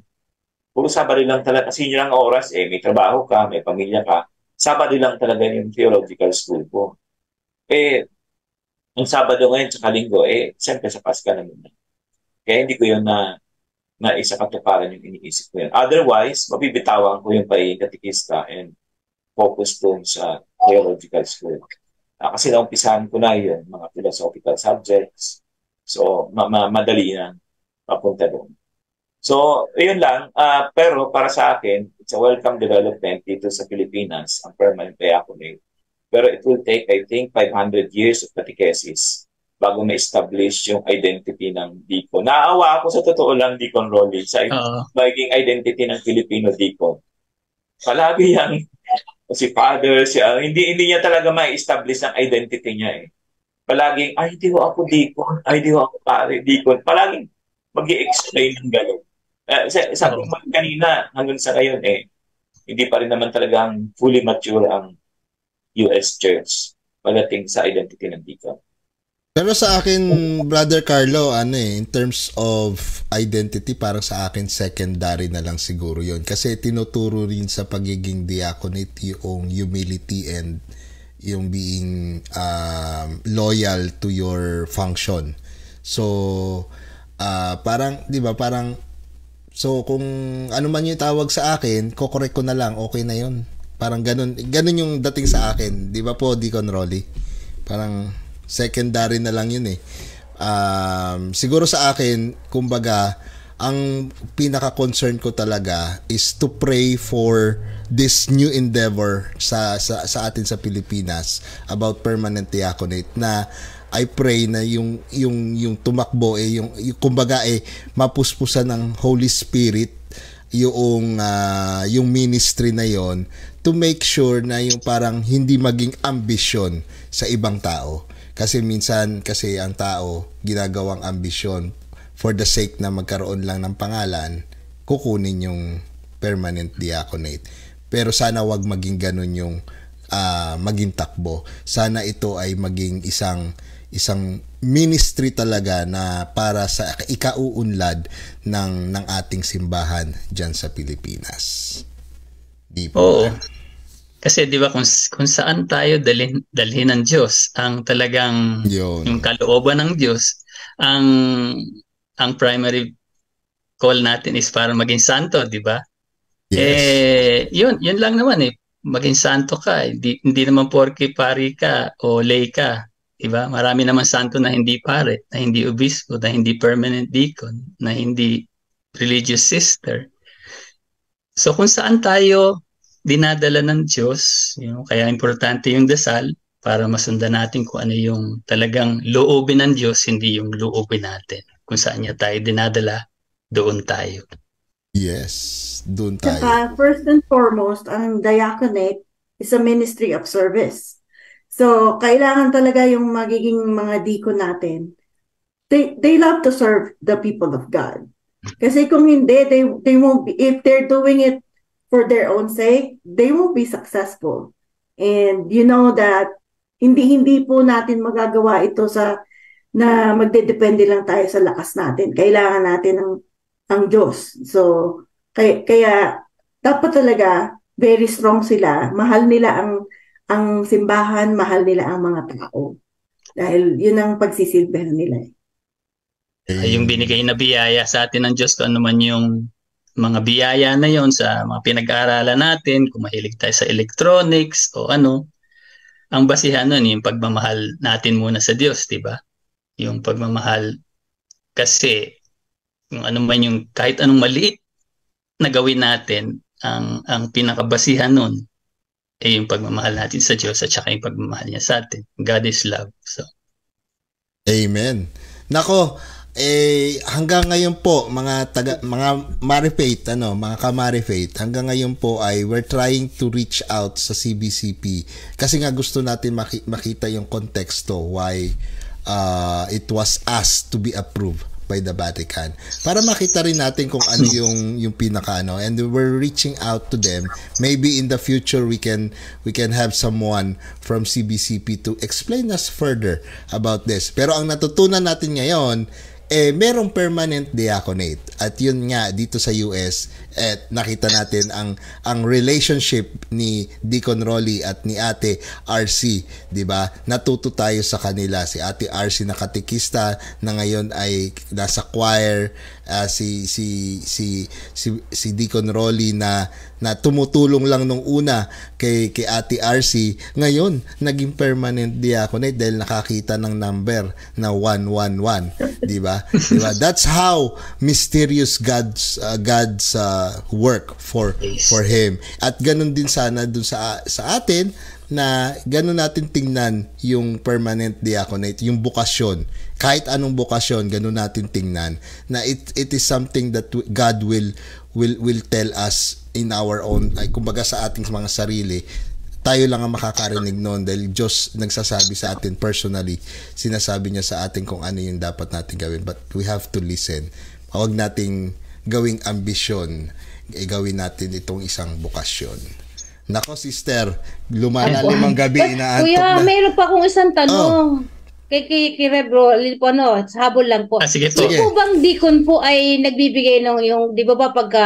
Puro Sabado lang talaga kasi yun ang oras may trabaho ka, may pamilya ka. Sabado lang talaga yung theological school ko. Yung Sabado ngayon sa Linggo, siyempre sa Paska naman. Kaya hindi ko yun na isa katuparan yung iniisip ko yun. Otherwise, mabibitawan ko yung pagiging katikista and focus doon sa theological school. Kasi naumpisahan ko na yun, mga philosophical subjects. So, madali na mapunta doon. So, yun lang. Pero para sa akin, it's a welcome development dito sa Pilipinas, ang permanent diaconate. Pero it will take, I think, 500 years of catechesis bago ma-establish yung identity ng deacon. Naawa ako sa totoo lang, Deacon Rolly, sa magiging identity ng Filipino deacon. Palagi yan. Si Father, hindi niya talaga ma-establish ang identity niya Palaging, hindi ho ako deacon, hindi ho ako pare, deacon. Palaging mag-i-explain ng gano'n. Sabi ko kanina, hanggang sa ngayon hindi pa rin naman talagang fully mature ang US Church pagdating sa identity ng deacon. Pero sa akin, Brother Carlo, in terms of identity, parang sa akin secondary na lang siguro yon. Kasi tinuturo rin sa pagiging diaconate yung humility and yung being loyal to your function. So, parang, di ba, parang, so kung ano man yung tawag sa akin, kokorek ko na lang, okay na yun. Parang ganun yung dating sa akin. Di ba po, Deacon Rolly? Parang, secondary na lang yun siguro sa akin, kumbaga, ang pinaka-concern ko talaga is to pray for this new endeavor sa atin sa Pilipinas about permanent diaconate na I pray na yung tumakbo yung kumbaga mapuspusan ng Holy Spirit yung ministry na yon to make sure na yung parang hindi maging ambisyon sa ibang tao. Kasi minsan ang tao ginagawang ambisyon for the sake na magkaroon lang ng pangalan, kukunin yung permanent diaconate. Pero sana wag maging ganun yung maging takbo. Sana ito ay maging isang ministry talaga na para sa ikauunlad ng ating simbahan diyan sa Pilipinas. Di po. Oo. Kasi 'di ba kung saan tayo dalhin ng Diyos ang talagang yung kalooban ng Diyos, ang primary call natin is para maging santo, 'di ba? Yes. Yun lang naman maging santo ka. Hindi naman porke pari ka o lay ka, 'di ba? Marami naman santo na hindi pare, na hindi obispo, na hindi permanent deacon, na hindi religious sister. So kung saan tayo dinadala ng Diyos, kaya importante yung dasal para masundan natin kung ano yung talagang loobin ng Diyos, hindi yung loobin natin. Kung saan niya tayo dinadala, doon tayo. Yes, doon tayo. Saka, first and foremost, ang diaconate is a ministry of service. So, kailangan talaga yung magiging mga deacon natin. They love to serve the people of God. Kasi kung hindi, they won't be, if they're doing it for their own sake, they won't be successful. And you know that hindi po natin magagawa ito na magdedepende lang tayo sa lakas natin. Kailangan natin ang Diyos. So, kaya dapat talaga very strong sila. Mahal nila ang simbahan, mahal nila ang mga tao. Dahil yun ang pagsisilbihan nila. Yung binigay na biyaya sa atin ng Diyos, kung ano man yung mga biyaya na yon sa mga pinag-aaralan natin, kung mahilig tayo sa electronics o ano, ang basihan nun yung pagmamahal natin muna sa Diyos, di ba? Yung pagmamahal kasi yung ano man yung kahit anong maliit na gawin natin, ang pinakabasihan nun ay yung pagmamahal natin sa Diyos at saka yung pagmamahal niya sa atin. God is love. So, Amen. Nako, hanggang ngayon po mga Marifaith, mga ka-Marifaith, hanggang ngayon po ay we're trying to reach out sa CBCP kasi nga gusto natin makita yung konteksto why it was asked to be approved by the Vatican para makita rin natin kung ano yung pinaka and we're reaching out to them. Maybe in the future we can have someone from CBCP to explain us further about this. Pero ang natutunan natin ngayon merong permanent diaconate at yun nga dito sa US nakita natin ang relationship ni Deacon Rolly at ni Ate RC, 'di ba? Natuto tayo sa kanila. Si Ate RC na katekista na ngayon ay nasa choir, si Deacon Rolly na tumutulong lang nung una kay Ate RC, ngayon naging permanent diaconate dahil nakakita ng number na 111, 'di ba? Diba? That's how mysterious God's work for him. At ganun din sana dun sa atin na ganun natin tingnan yung permanent diaconate, yung bukasyon. Kahit anong bukasyon, ganun natin tingnan na it is something that God will tell us in our own, kumbaga sa ating mga sarili. Tayo lang ang makakarinig noon dahil Diyos nagsasabi sa atin personally. Sinasabi niya sa atin kung ano yung dapat natin gawin. But we have to listen. Huwag nating gawing ambisyon. Gawin natin itong isang bukasyon. Nako, sister, lumalalim ang gabi. Inaantok Kuya, na. mayroon pa akong isang tanong. Kay Rebro, habol lang po. sige po. Yung po bang deacon po ay nagbibigay ng yung, di ba pagka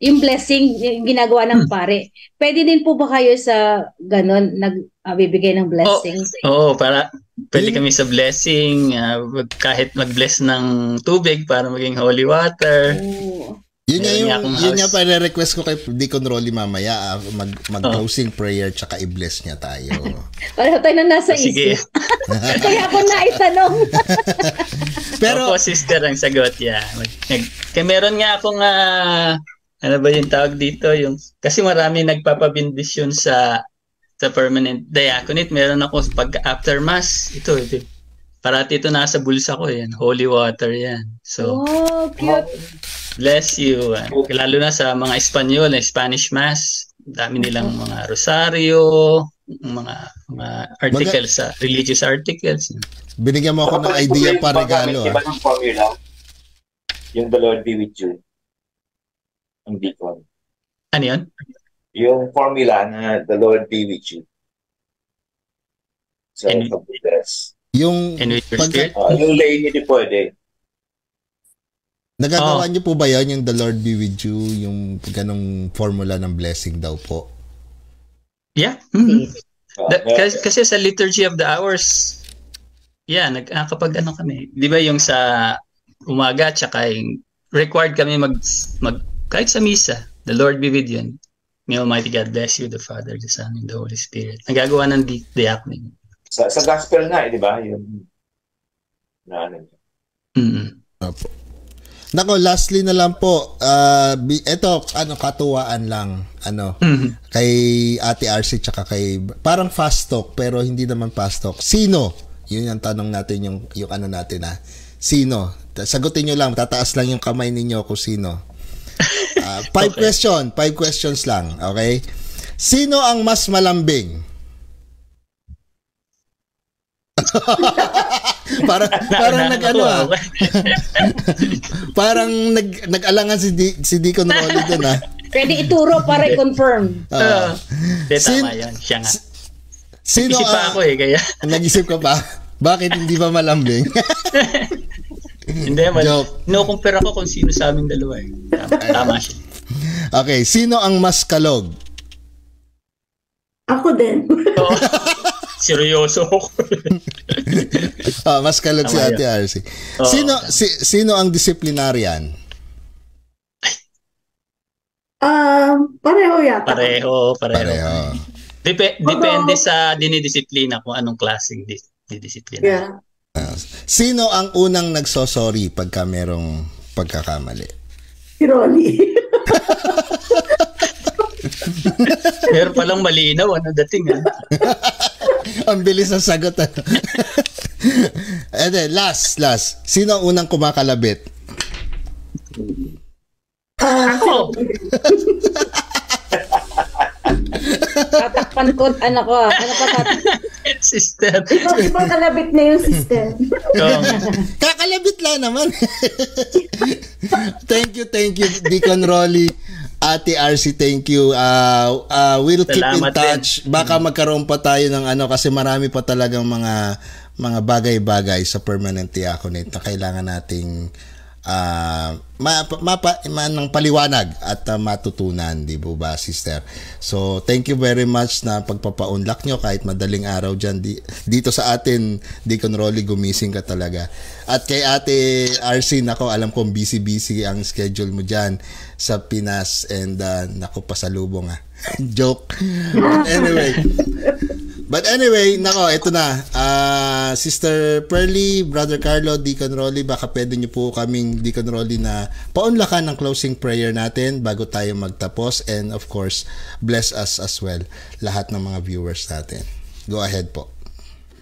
yung blessing yung ginagawa ng pare, pwede din po ba kayo sa ganon, nagbibigay ng blessing? Para pwede kami sa blessing, kahit mag-bless ng tubig para maging holy water. Yun nga pa request ko kay Deacon Rolly mamaya, mag-closing prayer tsaka i-bless niya tayo. Pareho tayo na nasa isip. Kaya ako naitanong. Pero sister ang sagot, Kaya meron nga akong ano ba yung tawag dito, kasi marami nagpapabindisyon sa permanent diaconate. Meron ako pag after mass, ito parati ito nasa bulsa ko, holy water yan. So cute. Bless you. Lalo na sa mga Espanyol, Spanish Mass, dami nilang mga rosaryo, mga articles, religious articles. Binigyan mo ako ng idea para regalo. Iba ng formula, yung the Lord be with you, ang deacon. Ano yun? Yung formula na the Lord be with you. So, pag-bless. Yung And with your spirit? Yung lay, hindi pwede. Nagagawa niyo po ba yan, yung the Lord be with you, yung ganong formula ng blessing daw po? Yeah. Kasi sa Liturgy of the Hours, kapag kami, di ba yung sa umaga, tsaka yung required kami kahit sa misa, the Lord be with you. May Almighty God bless you, the Father, the Son, and the Holy Spirit. Nagagawa ng diaconing. Sa gospel na, di ba? Yung Opo. Nako, lastly na lang po, ito, katuwaan lang, kay Ate RC tsaka kay, parang fast talk, pero hindi naman fast talk. Sino? Yun yung tanong natin, yung natin Sino? Sagutin nyo lang, tataas lang yung kamay ninyo kung sino. 5 questions lang, okay? Sino ang mas malambing? parang parang nag-alangan si Deacon Rolly doon Pwede ituro para i-confirm. Tama yan. Siya nga. Sino Nag-isip pa ako kaya. Nag-isip ka pa? Bakit hindi ba malambing? Hindi, no-compare ako kung sino sa aming dalawa Tama siya. Okay, sino ang mas kalog? Ako din. Seryoso ako. Mas kalog si Ate RC. Sino ang disciplinarian? Pareho yata. Pareho. Depende sa dinidisiplina kung anong klaseng didisiplina. Yeah. Sino ang unang nagsosorry pagka merong pagkakamali? Si Rolly. Pero palang malinaw, dating Ang bilis ng sagot. And then, last. Sino ang unang kumakalabit? Ako. Tatakpan ko, anak ko. Ano pa Sister. Ibang kalabit na yung sister. Kakalabit lang naman. Thank you, Deacon Rolly. Ate RC, thank you. We'll keep in touch. Baka magkaroon pa tayo ng kasi marami pa talagang mga bagay-bagay sa permanent diaconate na kailangan nating ng paliwanag at matutunan, di ba, sister? So, thank you very much na pagpapaunlak nyo kahit madaling araw dyan dito sa atin, Deacon Rolly, gumising ka talaga. At kay Ate RC, nako, alam kong busy ang schedule mo dyan sa Pinas and nako, pasalubong joke. But anyway, nako, ito na. Sister Pearly, Brother Carlo, Deacon Rolly, baka pwede nyo po kaming, Deacon Rolly, na paunlakan ng closing prayer natin bago tayo magtapos, and of course, bless us as well, lahat ng mga viewers natin. Go ahead po.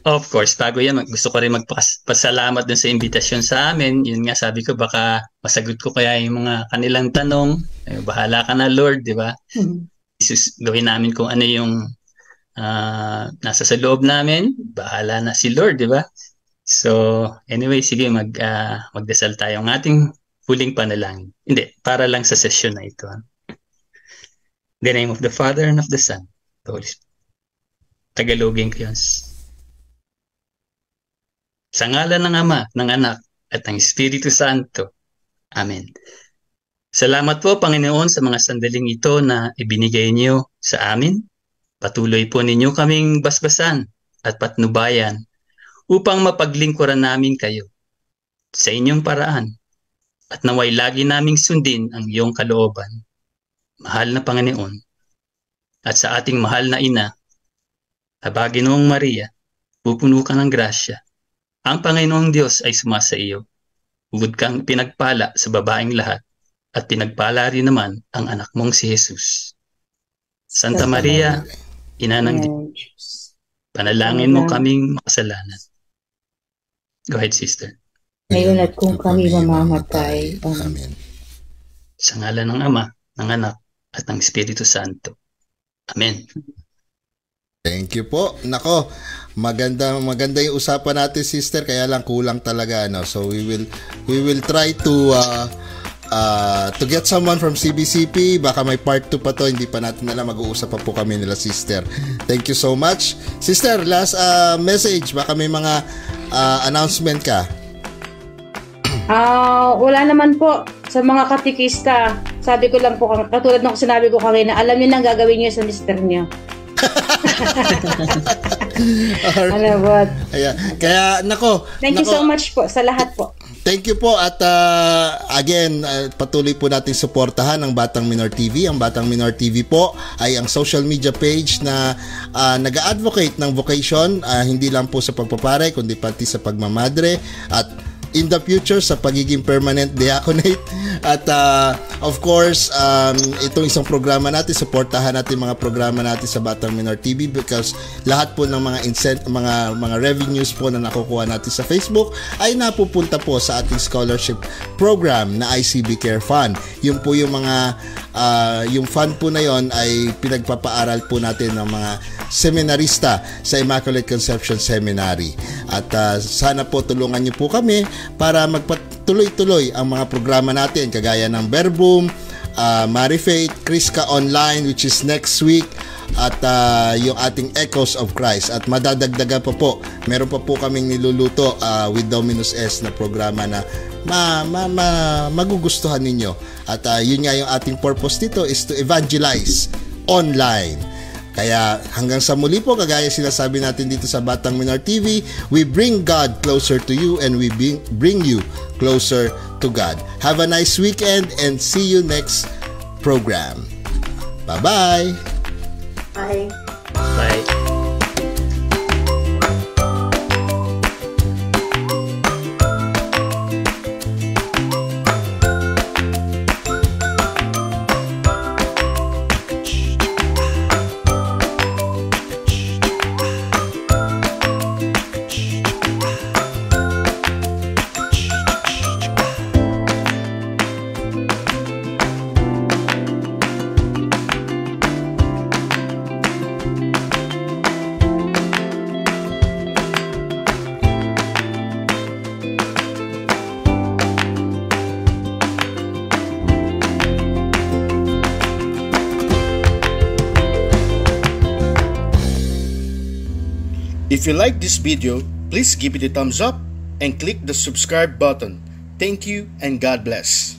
Of course, bago yan, gusto ko rin magpasalamat dun sa imbitasyon sa amin. Yun nga, sabi ko, baka masagot ko kaya yung mga kanilang tanong. Bahala ka na, Lord, di ba? Gawin namin kung ano yung nasa sa loob namin. Bahala na si Lord, di ba? So, anyway, sige, magdasal tayo ng ating huling panalangin. Hindi, para lang sa session na ito. In the name of the Father and of the Son, the Holy Spirit. Tagalogin ko yun. Sa ngalan ng Ama, ng Anak, at ng Espiritu Santo. Amen. Salamat po, Panginoon, sa mga sandaling ito na ibinigay niyo sa amin. Patuloy po ninyo kaming basbasan at patnubayan upang mapaglingkuran namin kayo sa inyong paraan at naway lagi naming sundin ang iyong kalooban. Mahal na Panginoon, at sa ating mahal na Ina, Aba, Ginoong Maria, pupuno ka ng grasya. Ang Panginoong Diyos ay sumasa iyo. Bugod kang pinagpala sa babaeng lahat, at pinagpala rin naman ang anak mong si Jesus. Santa Maria, Ina ng Diyos, panalangin mo kaming makasalanan. Go ahead, sister. Ngayon at kung kami mamamatay. Amen. Sa ngalan ng Ama, ng Anak, at ng Espiritu Santo. Amen. Thank you po. Nako, maganda yung usapan natin, sister, kaya lang kulang talaga So we will try to to get someone from CBCP. Baka may part 2 pa to, hindi pa natin alam, mag-uusap pa po kami nila sister. Thank you so much. Sister, last message, baka may mga announcement ka. Wala naman po sa mga katikista. Sabi ko lang po, katulad ng sinabi ko kanina, alam niyo nang gagawin niyo sa mister niyo. Alam mo. Kaya nako. Thank you so much po sa lahat po. Thank you po at again, patuloy po natin suportahan ang Batang Minor TV. Ang Batang Minor TV po ay ang social media page na nag-a-advocate ng vocation, hindi lang po sa pagpapare kundi pati sa pagmamadre at in the future sa pagiging permanent diaconate. At of course, itong isang programa natin, suportahan natin mga programa natin sa Batang Minor TV because lahat po ng mga revenues po na nakukuha natin sa Facebook ay napupunta po sa ating scholarship program na ICB Care Fund. Yun po yung mga yung fund po na yon ay pinagpapaaral po natin ng mga seminarista sa Immaculate Conception Seminary. At sana po tulungan niyo po kami para magpatuloy-tuloy ang mga programa natin kagaya ng Verbum, Marifaith, Criska Online which is next week, at yung ating Echoes of Christ. At madadagdagan pa po, meron pa po kaming niluluto with Dominus S na programa na magugustuhan ninyo. At yun nga yung ating purpose dito is to evangelize online. Kaya hanggang sa muli po, kagaya sinasabi natin dito sa Batang Minor TV, we bring God closer to you and we bring you closer to God. Have a nice weekend and see you next program. Bye-bye! Bye. Bye. If you like this video, please give it a thumbs up and click the subscribe button. Thank you and God bless.